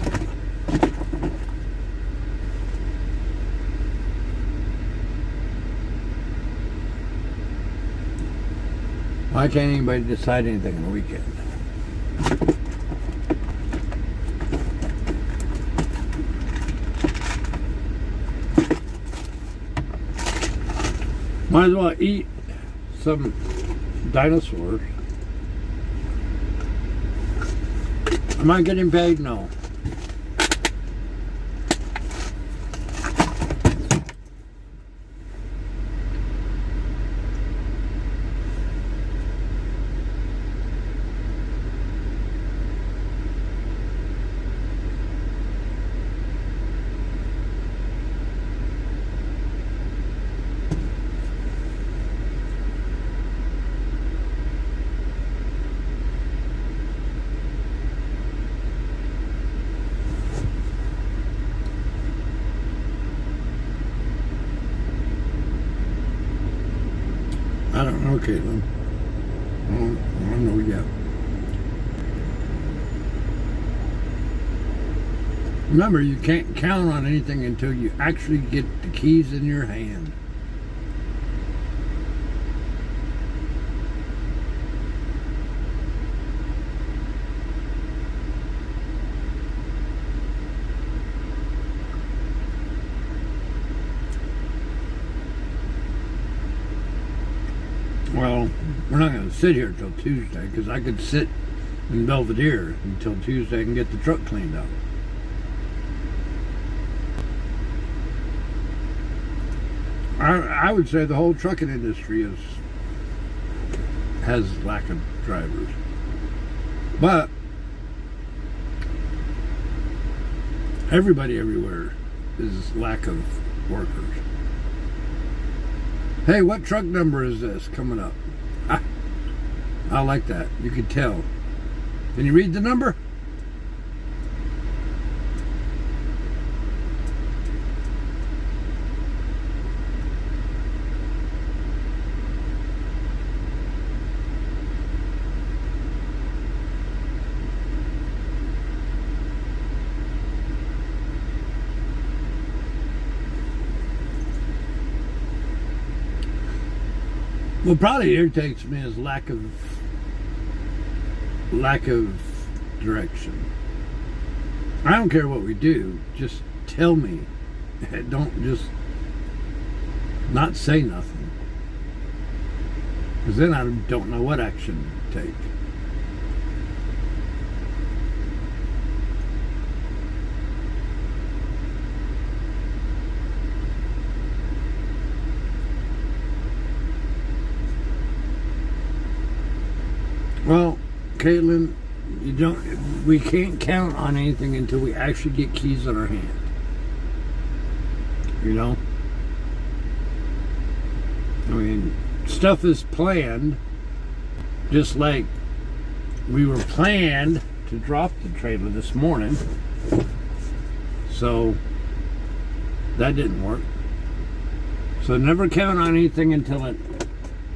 Why can't anybody decide anything on the weekend? Might as well eat some dinosaurs. Am I getting paid? No. I don't know, Caitlin. I don't know yet. Remember, you can't count on anything until you actually get the keys in your hand. Well, we're not going to sit here till Tuesday, because I could sit in Belvedere until Tuesday and get the truck cleaned up. I would say the whole trucking industry has lack of drivers. But everybody everywhere is lack of workers. Hey, what truck number is this coming up? I like that. You can tell. Can you read the number? What probably irritates me is lack of direction. I don't care what we do, just tell me. Don't just not say nothing, because then I don't know what action to take. Well, Caitlin, we can't count on anything until we actually get keys in our hand. You know? I mean, stuff is planned, just like we were planned to drop the trailer this morning. So, that didn't work. So never count on anything until it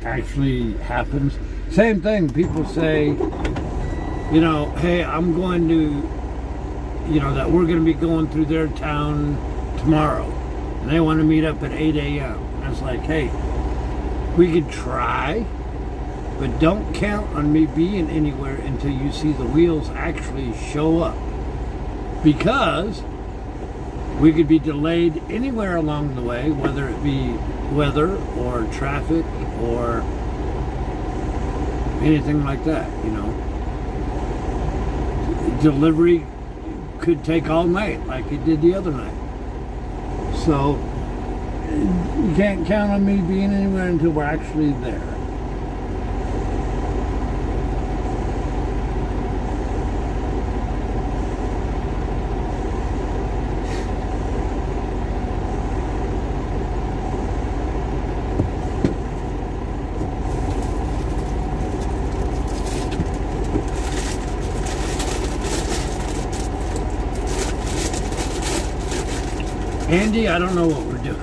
actually happens. Same thing, people say, you know, hey, I'm going to, you know, that we're going to be going through their town tomorrow. And they want to meet up at 8 a.m. And it's like, hey, we could try, but don't count on me being anywhere until you see the wheels actually show up. Because we could be delayed anywhere along the way, whether it be weather or traffic or anything like that, you know. Delivery could take all night like it did the other night. So you can't count on me being anywhere until we're actually there. Andy, I don't know what we're doing.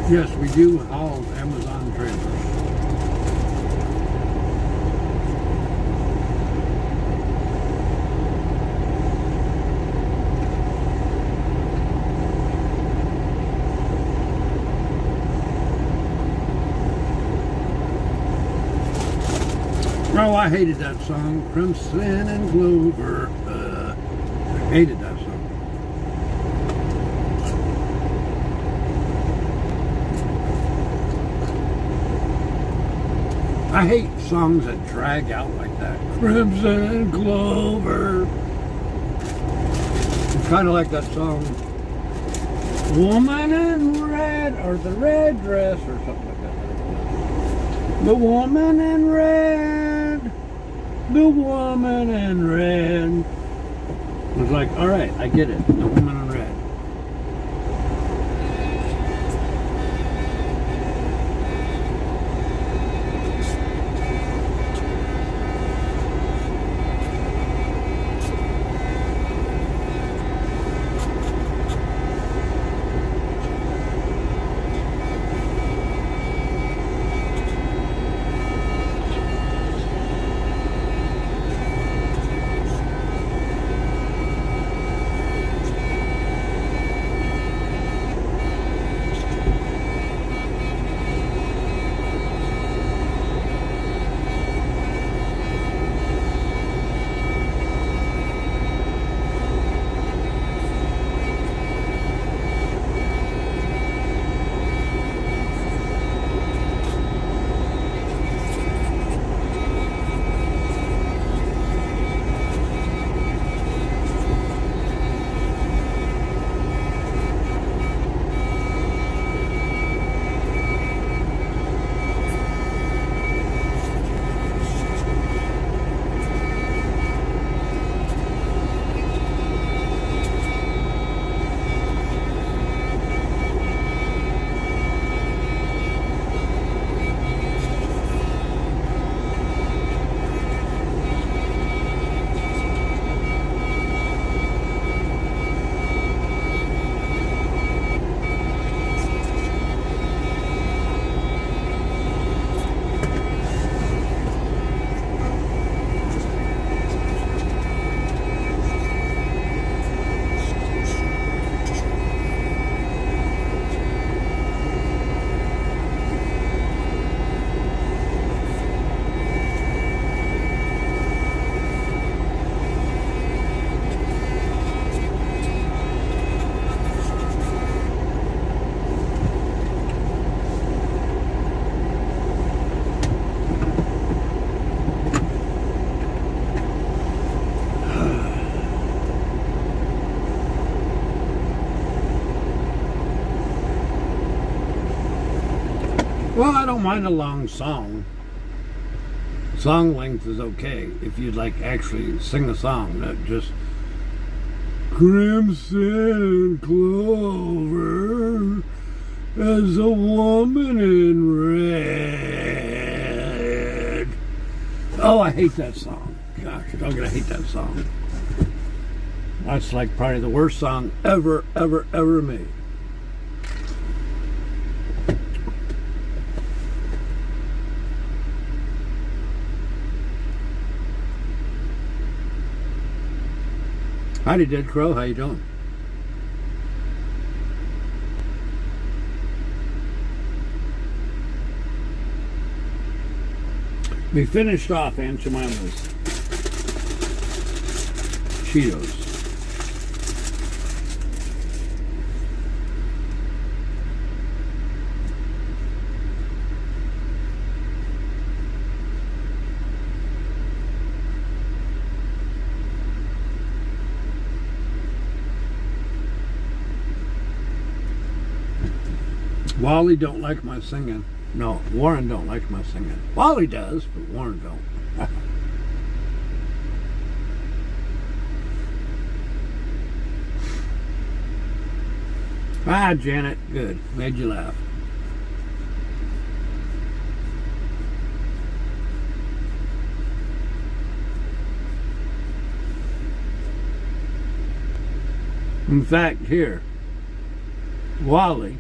Yes, we do haul Amazon trailers. Oh, I hated that song, Crimson and Clover. I hated that song. I hate songs that drag out like that. Crimson Clover. It's kind of like that song, Woman in Red, or The Red Dress, or something like that. The Woman in Red. The Woman in Red. It was like, all right, I get it. The woman in red. Well, I don't mind a long song. Song length is okay if you'd like actually sing a song, not just Crimson Clover as a woman in red. Oh, I hate that song. Gosh, I'm gonna hate that song. That's like probably the worst song ever made. Howdy, Dead Crow. How you doing? We finished off Aunt Jemima's Cheetos. Wally don't like my singing. No, Warren don't like my singing. Wally does, but Warren don't. Ah, Janet, good. Made you laugh. In fact, here, Wally.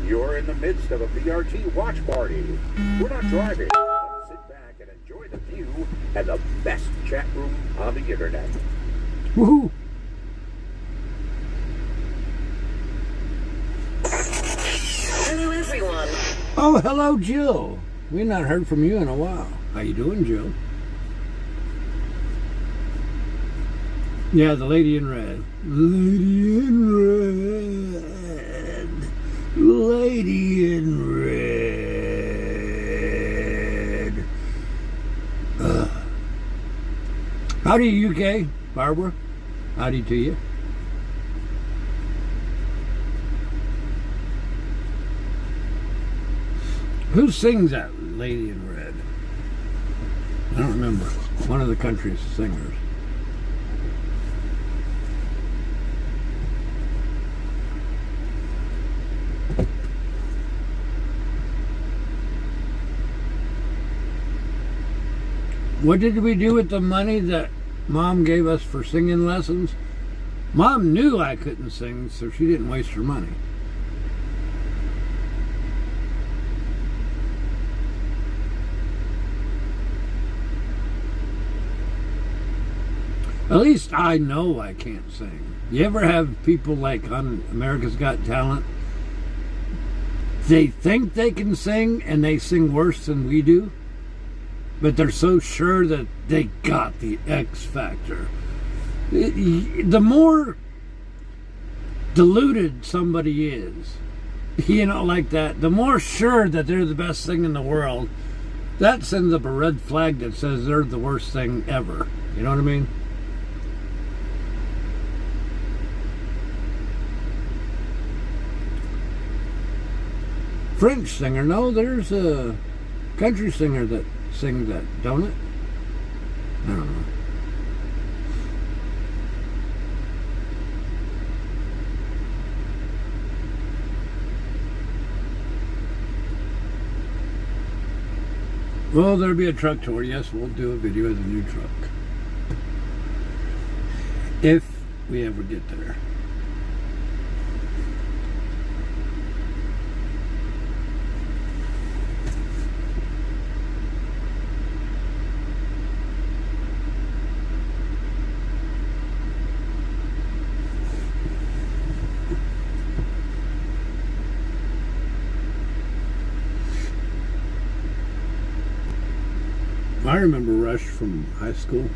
You're in the midst of a BRT watch party. We're not driving, but sit back and enjoy the view and the best chat room on the internet. Woohoo! Hello, everyone. Oh, hello, Jill. We've not heard from you in a while. How you doing, Jill? Yeah, the lady in red. Lady in red. Lady in red. Howdy, UK, Barbara. Howdy to you. Who sings that Lady in Red? I don't remember. One of the country's singers. What did we do with the money that Mom gave us for singing lessons? Mom knew I couldn't sing, so she didn't waste her money. At least I know I can't sing. You ever have people like on America's Got Talent? They think they can sing and they sing worse than we do, but they're so sure that they got the X factor. The more deluded somebody is, like that, the more sure that they're the best thing in the world, that sends up a red flag that says they're the worst thing ever. You know what I mean? French singer. No, there's a country singer that sings that, don't it? I don't know. Well, there'll be a truck tour. Yes, we'll do a video of the new truck. If we ever get there. I remember Rush from high school.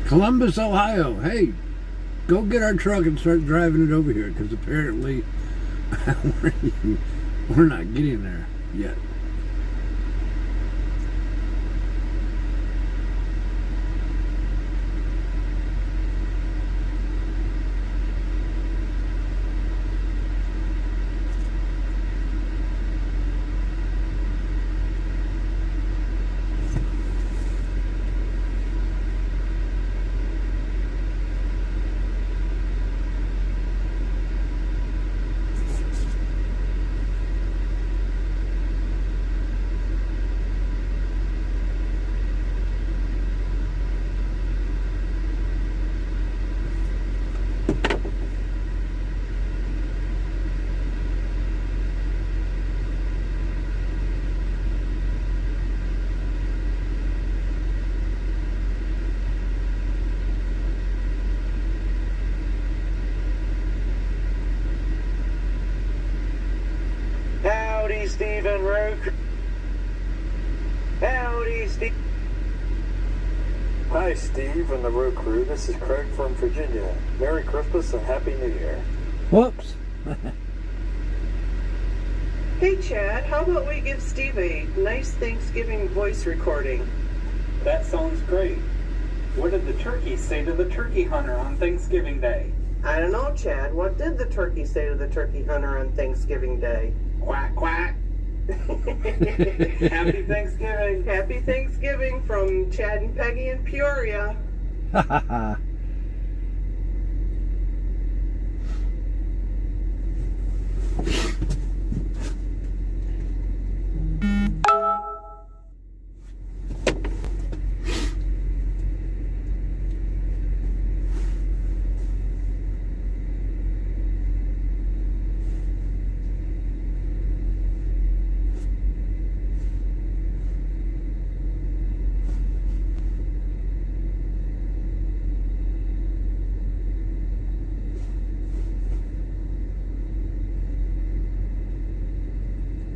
Columbus, Ohio. Hey, go get our truck and start driving it over here, because apparently we're not getting there yet. Howdy, Steve and Rook. Howdy, Steve. Hi, Steve and the road crew. This is Craig from Virginia. Merry Christmas and Happy New Year. Whoops. Hey, Chad, how about we give Steve a nice Thanksgiving voice recording? That sounds great. What did the turkey say to the turkey hunter on Thanksgiving Day? I don't know, Chad. What did the turkey say to the turkey hunter on Thanksgiving Day? Quack, quack. Happy Thanksgiving. Happy Thanksgiving from Chad and Peggy in Peoria.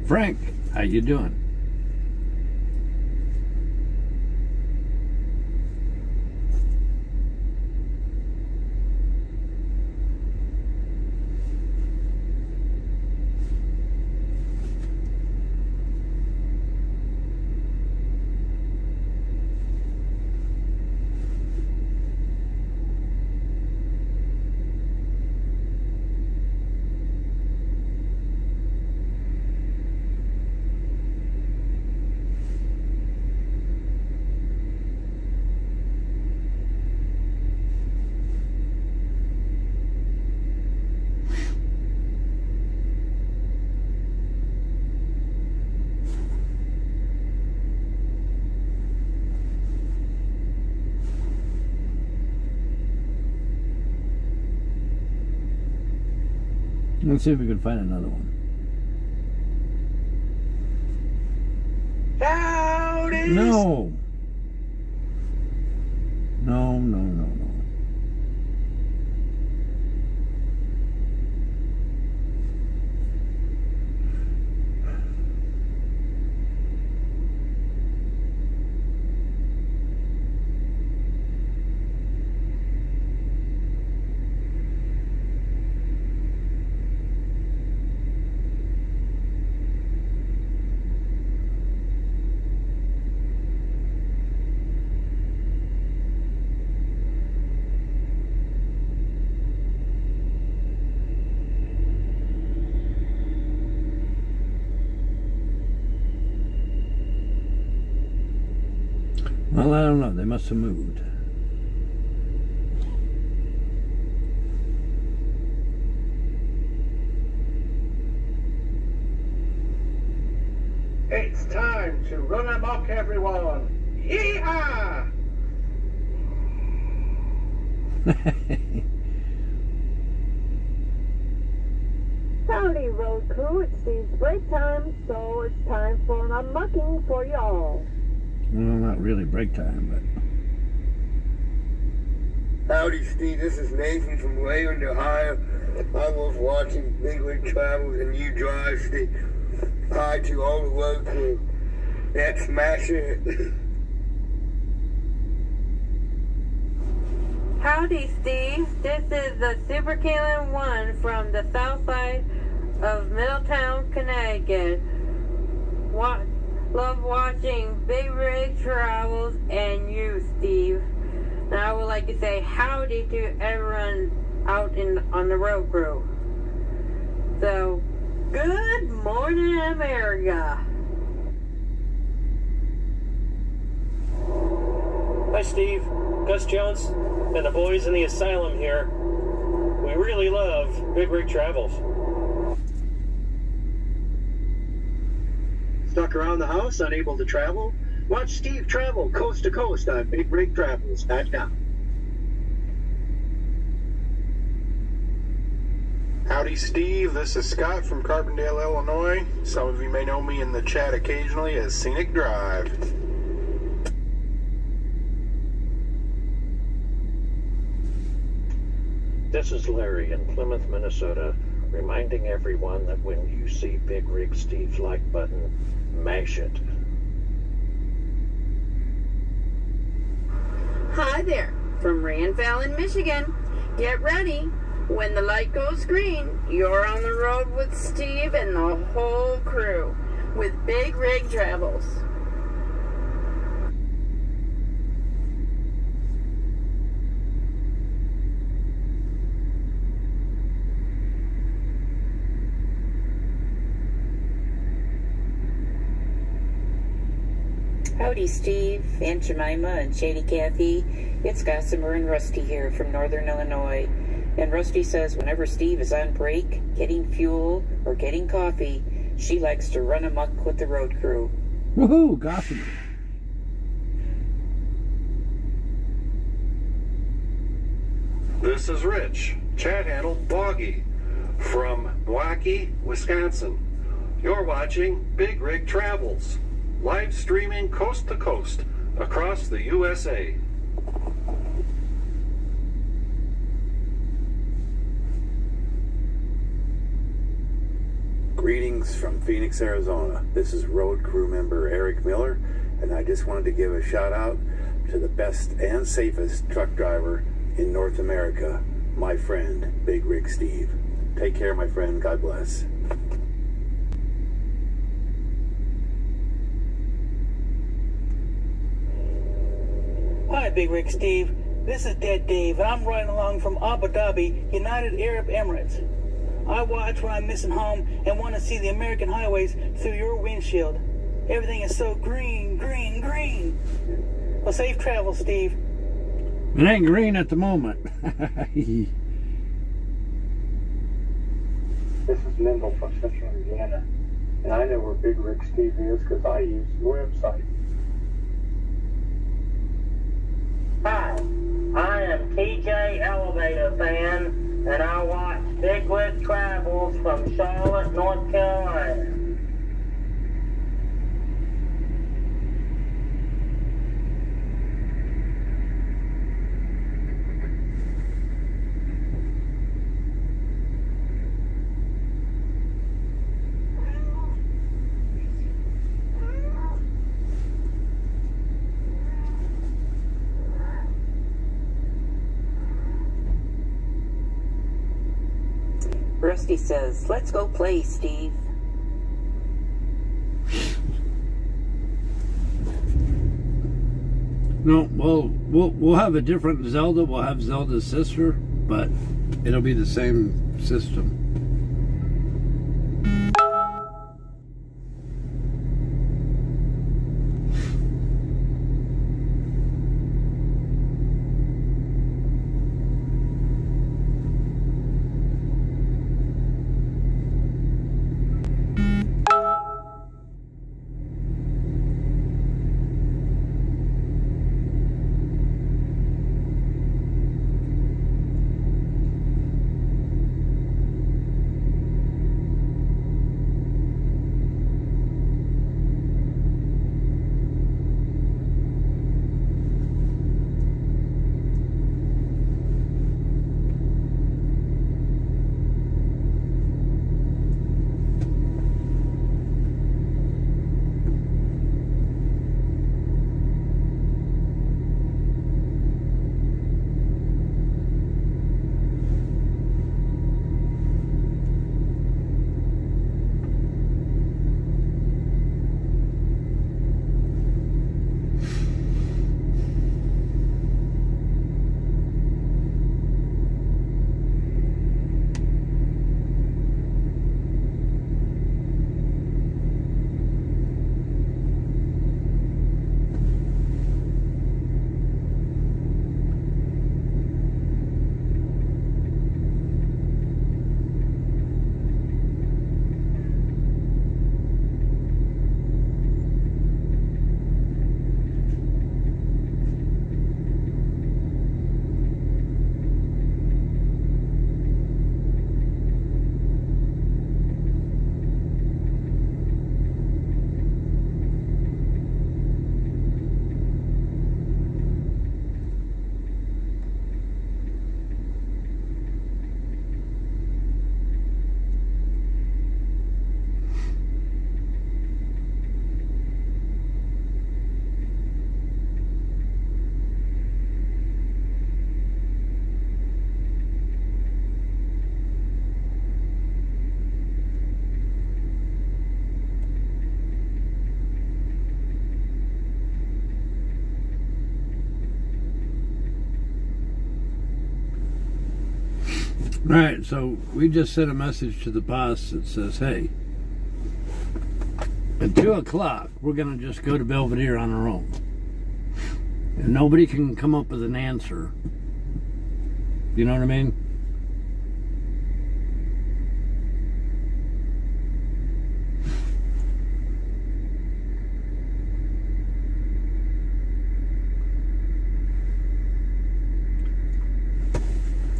Frank, how you doing? Let's see if we can find another one. Howdy! No. No, no, no, no. Well, I don't know. They must have moved. It's time to run amok, everyone. Yee-haw! Howdy, road crew. It's Steve's break time, so it's time for an unmucking for y'all. Well, not really break time, but... Howdy, Steve. This is Nathan from Wayland, Ohio. I was watching BigRigTravels, and you drive, Steve. Hi to all the road crew. Let's smash it. Howdy, Steve. This is the Super Kalen 1 from the south side of Middletown, Connecticut. Love watching BigRigTravels and you, Steve. And I would like to say howdy to everyone out on the road crew. So, good morning, America. Hi, Steve. Gus Jones and the boys in the asylum here. We really love BigRigTravels. Stuck around the house, unable to travel? Watch Steve travel coast to coast on BigRigTravels.com. Howdy, Steve. This is Scott from Carbondale, Illinois. Some of you may know me in the chat occasionally as Scenic Drive. This is Larry in Plymouth, Minnesota, reminding everyone that when you see Big Rig Steve's like button, mash it. Hi there, from Randvalley, Michigan. Get ready. When the light goes green, you're on the road with Steve and the whole crew with BigRigTravels. Howdy, Steve, Aunt Jemima, and Shady Kathy. It's Gossamer and Rusty here from Northern Illinois. And Rusty says whenever Steve is on break, getting fuel, or getting coffee, she likes to run amok with the road crew. Woohoo, Gossamer. This is Rich, chat handle Boggy, from Milwaukee, Wisconsin. You're watching BigRigTravels, live streaming coast to coast across the USA. Greetings from Phoenix, Arizona. This is road crew member Eric Miller, and I just wanted to give a shout out to the best and safest truck driver in North America, my friend, Big Rig Steve. Take care, my friend. God bless. Hi, Big Rig Steve. This is Dead Dave, and I'm riding along from Abu Dhabi, United Arab Emirates. I watch when I'm missing home and want to see the American highways through your windshield. Everything is so green, green, green. Well, safe travel, Steve. It ain't green at the moment. This is Mendel from Central Indiana, and I know where Big Rig Steve is because I use your website. Hi, I am TJ Elevator fan, and I watch BigRigTravels from Charlotte, North Carolina. Rusty says, let's go play, Steve. No, well, we'll have a different Zelda. We'll have Zelda's sister, but it'll be the same system. Right, so we just sent a message to the boss that says, hey, at 2 o'clock, we're going to just go to Belvedere on our own. And nobody can come up with an answer. You know what I mean?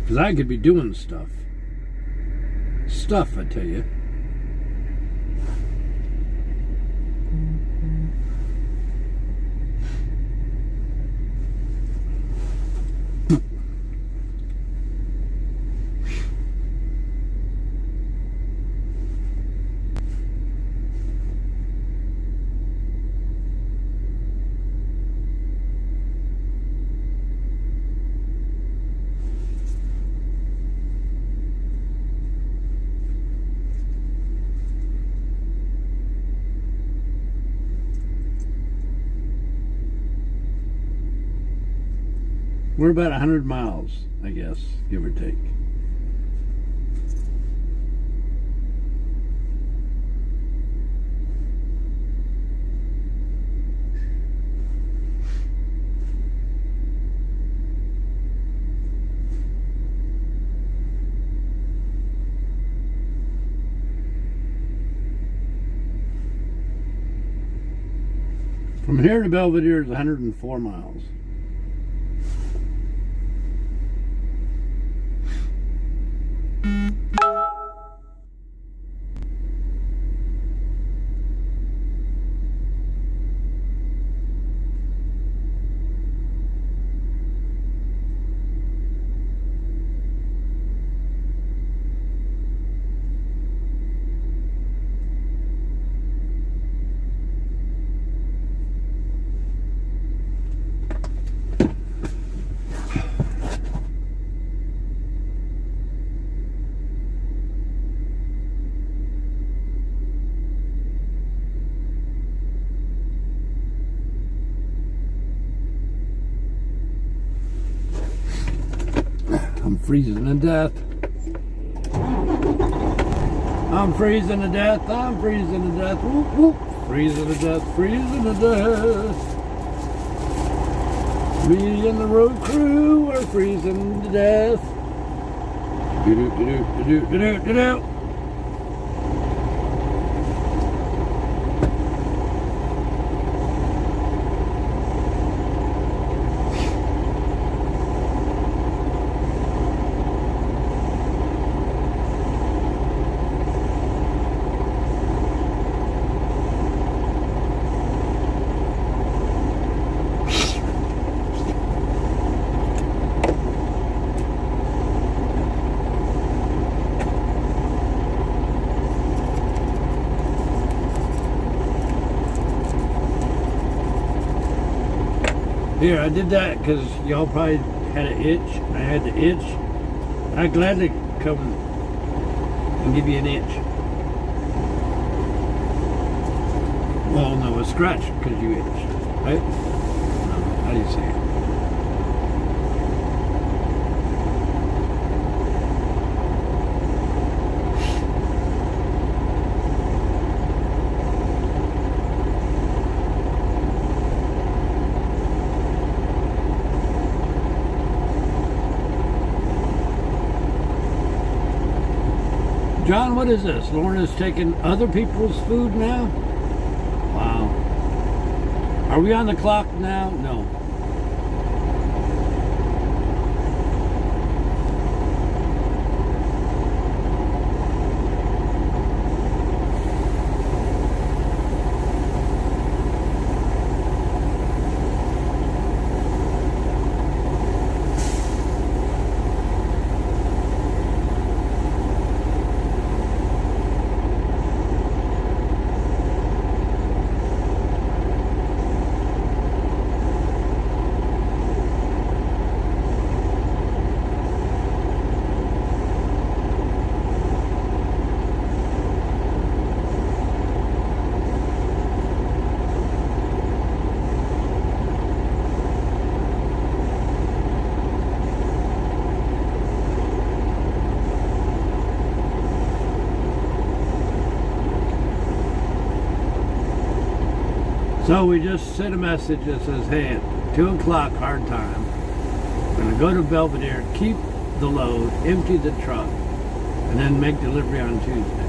Because I could be doing stuff. Stuff, I tell you. We're about 100 miles, I guess, give or take. From here to Belvedere is 104 miles. freezing to death. I'm freezing to death. I'm freezing to death. Whoop, whoop. Freezing to death. Freezing to death. Me and the road crew are freezing to death. Do-do-do-do-do-do-do-do. Here, I did that because y'all probably had an itch. I had the itch. I'd gladly come and give you an itch. Well, no, a scratch because you itched, right? No, how do you say it? John, what is this? Lorna's taking other people's food now? Wow. Are we on the clock now? No. So we just sent a message that says, hey, at 2 o'clock hard time, we're going to go to Belvedere, keep the load, empty the truck, and then make delivery on Tuesday.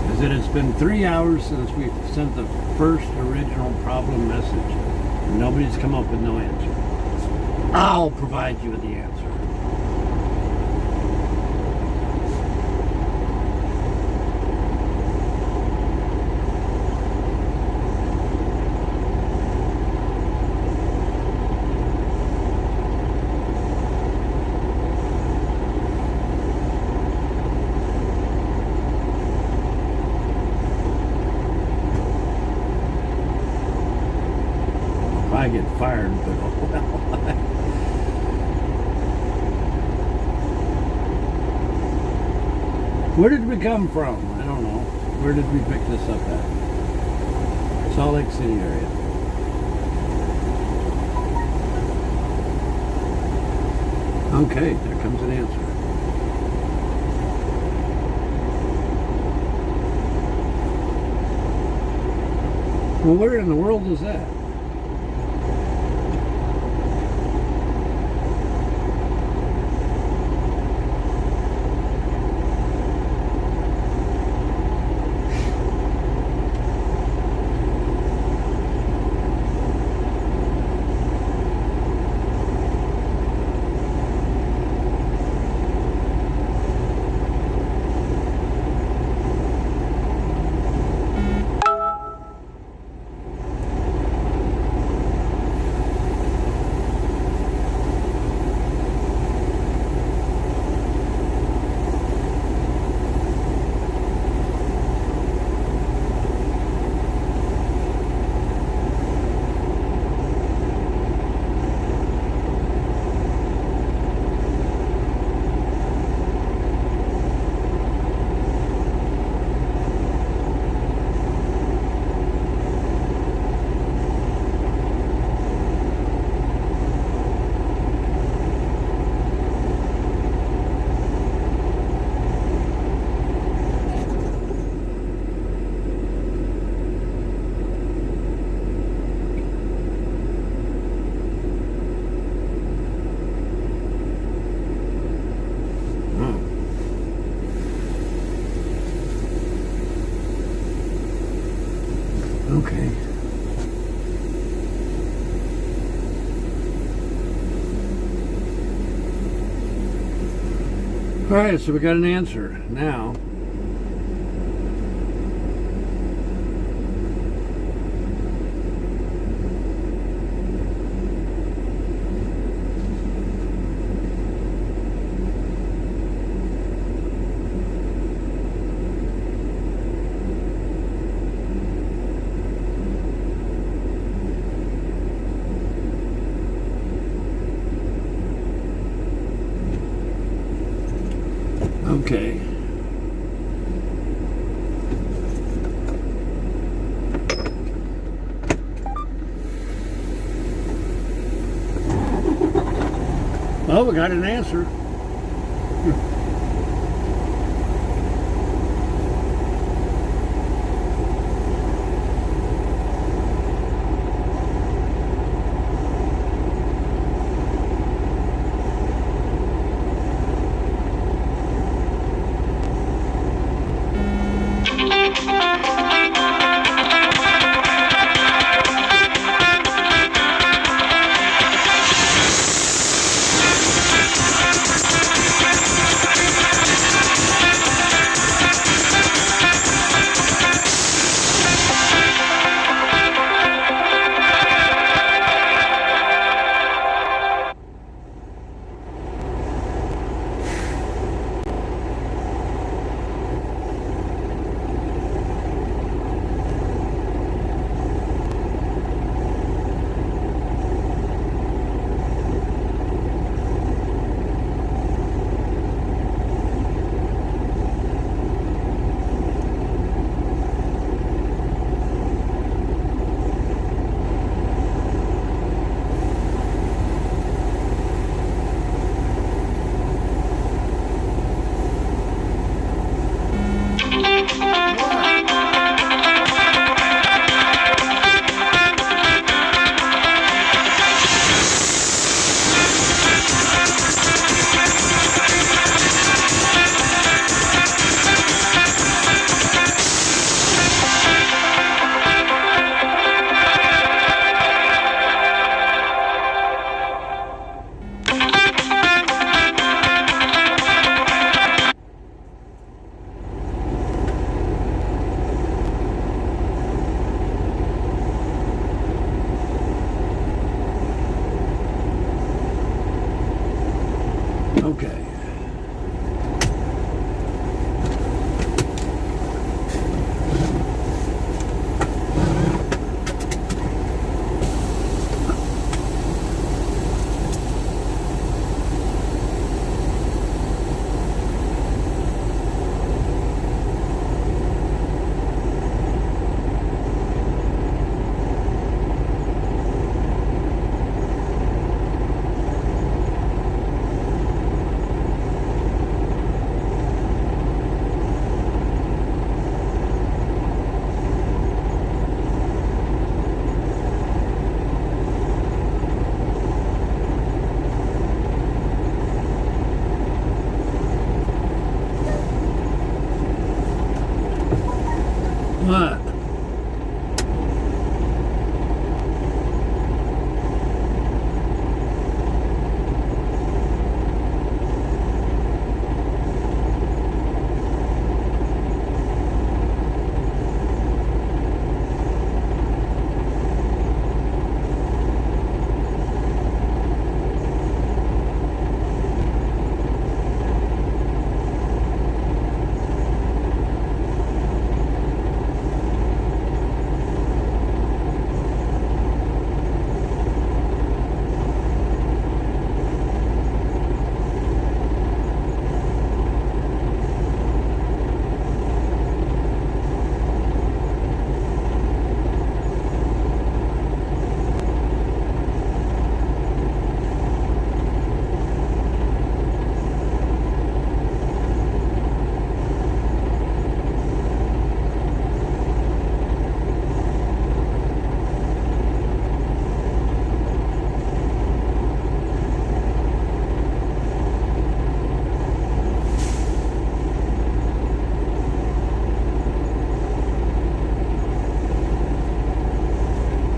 I said it's been 3 hours since we sent the first original problem message, and nobody's come up with no answer. I'll provide you with the answer. I get fired, but oh well. Where did we come from? I don't know. Where did we pick this up at? Salt Lake City area. Okay, there comes an answer. Well, where in the world is that? Okay. All right, so we got an answer now. Okay. Well, we got an answer.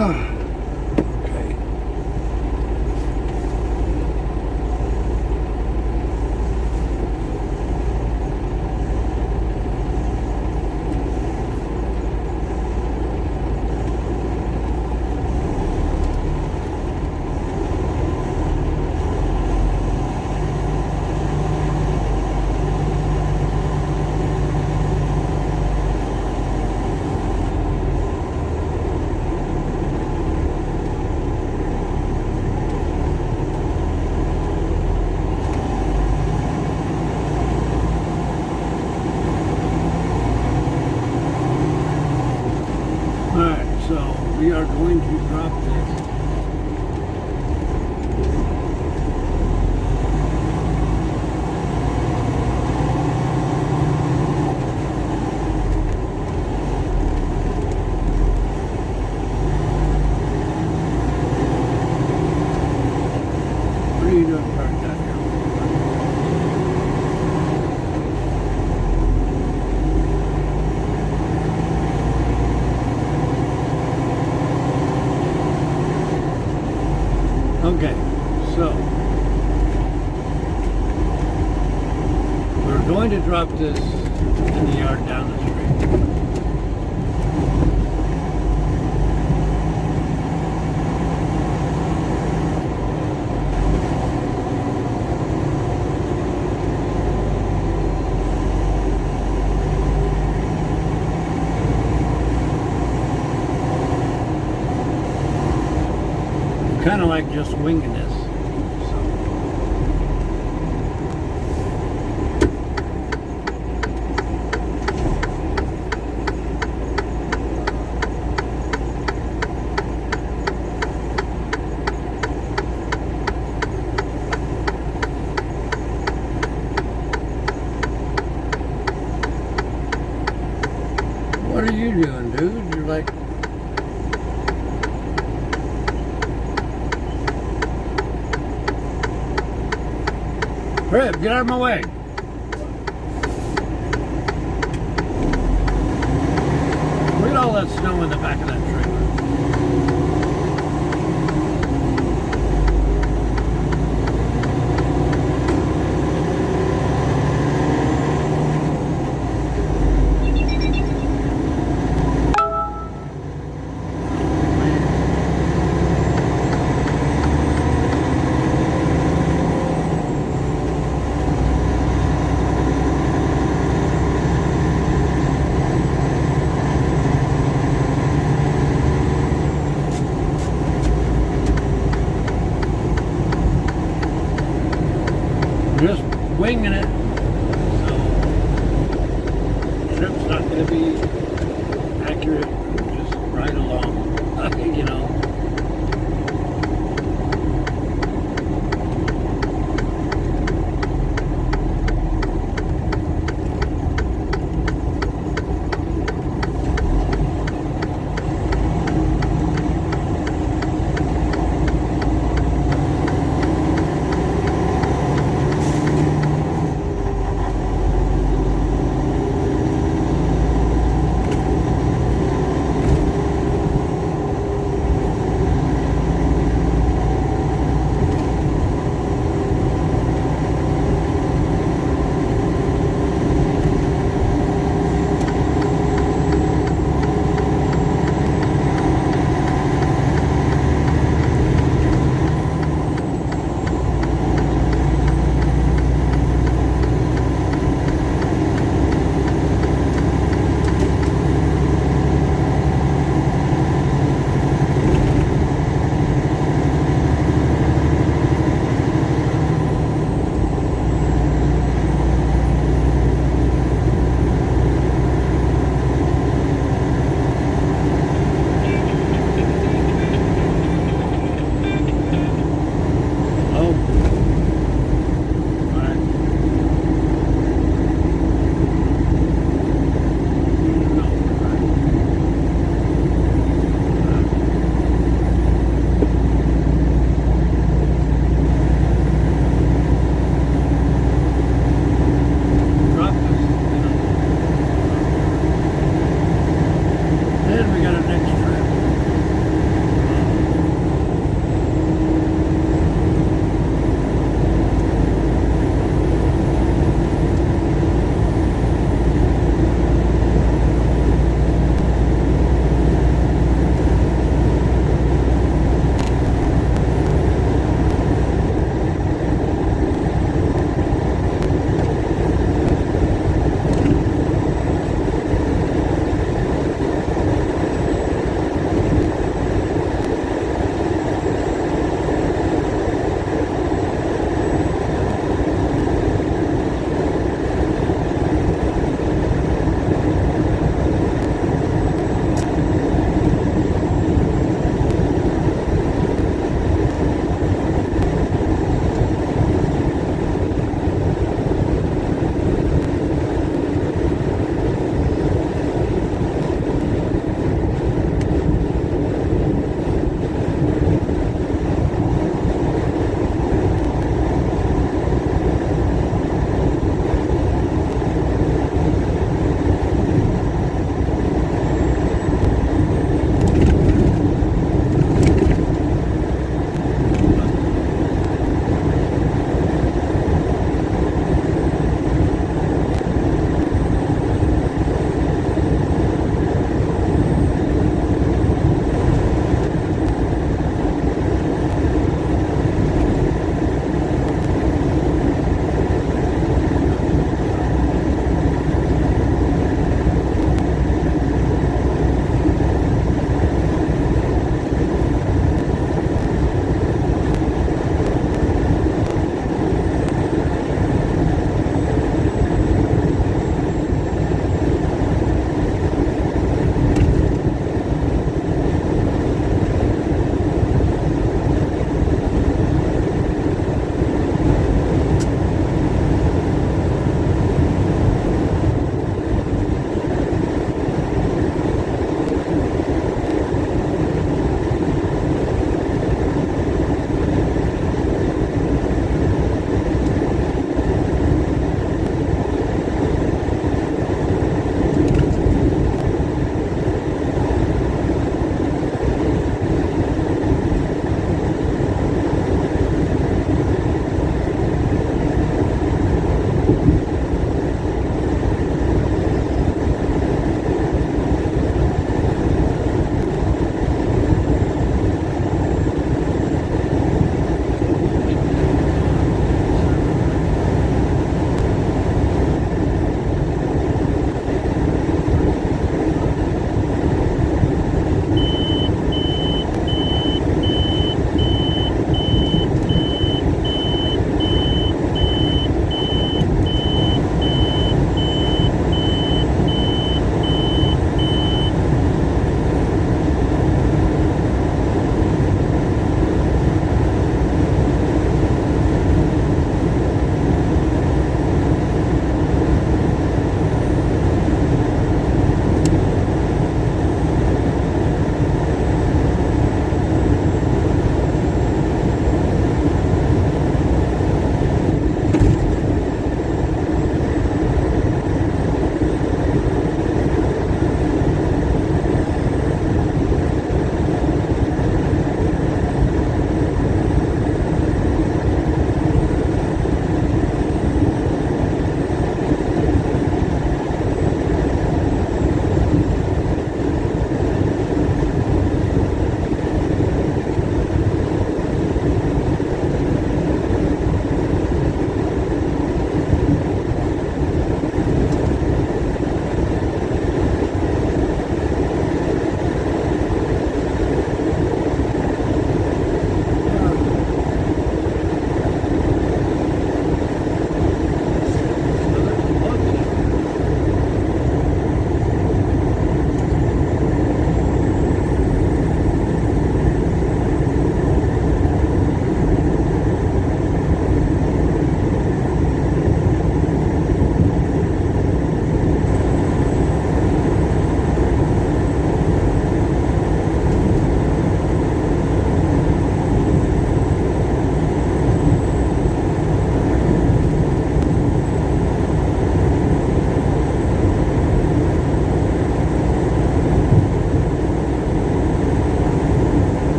Okay. Alright, so we are going to drop this. What are you doing parked out here? Okay, so we're going to drop this in the yard down the street. Kind of like just winging this. What are you doing, dude? You're like... Rib, get out of my way. Look at all that snow in the back of that trailer. Just winging it, so trip's not going to be accurate, just right along, you know.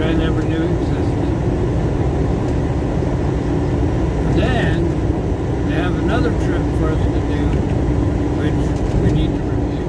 I never knew existed. Then they have another trip for us to do, which we need to review.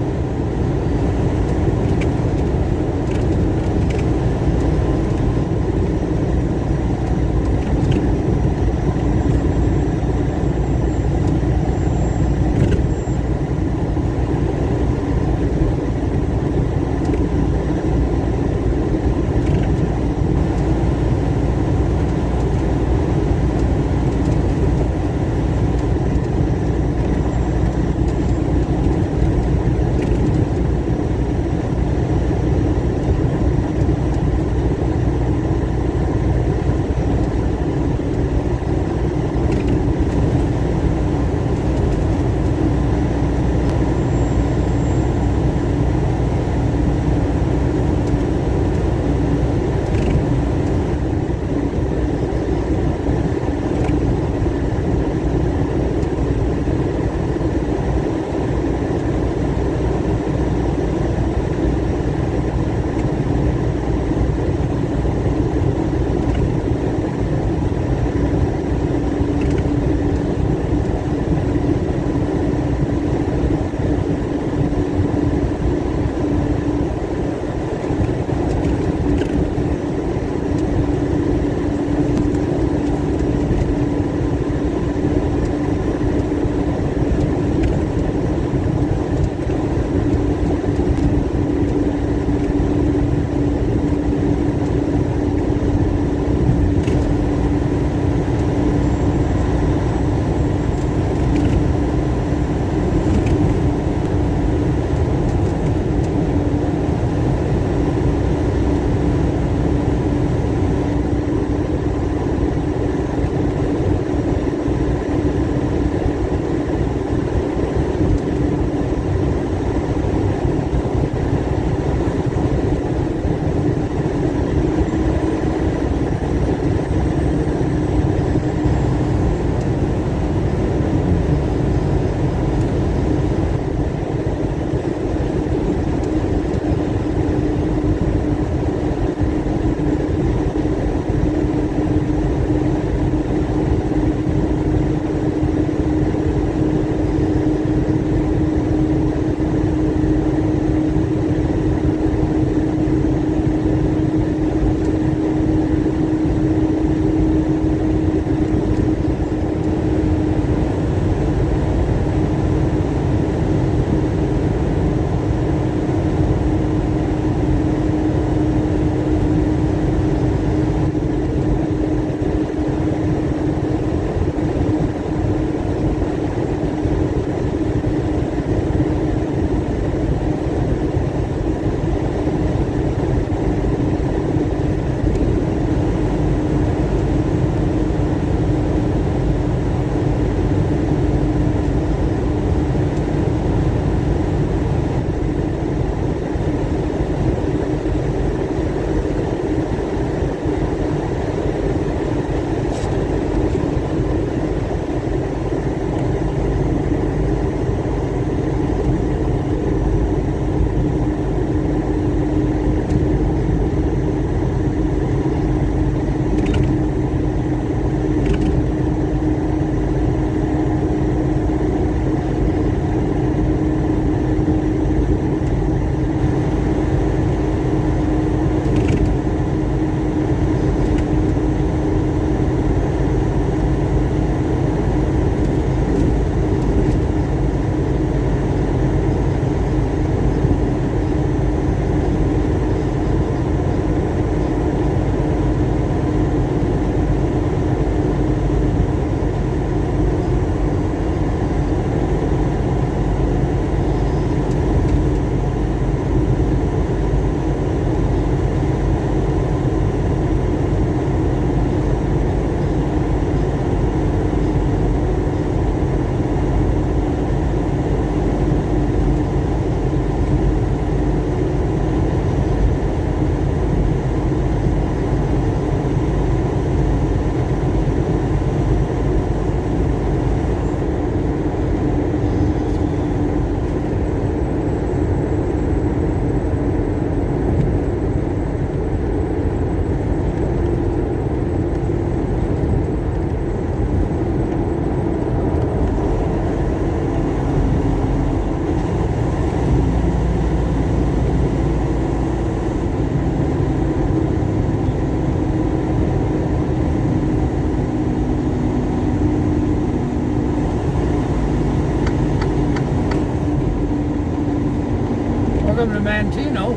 Manteno.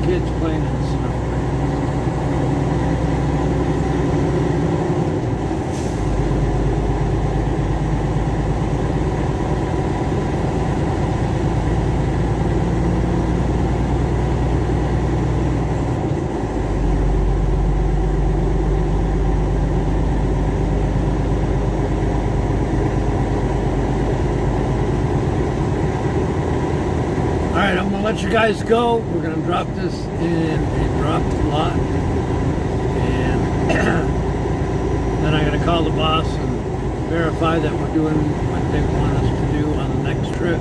Kids playing in the snow. Alright, I'm going to let you guys go. We're going to drop this in a drop lot. And then I'm going to call the boss and verify that we're doing what they want us to do on the next trip.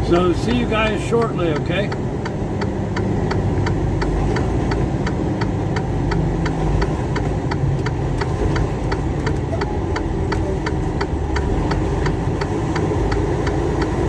So see you guys shortly, okay?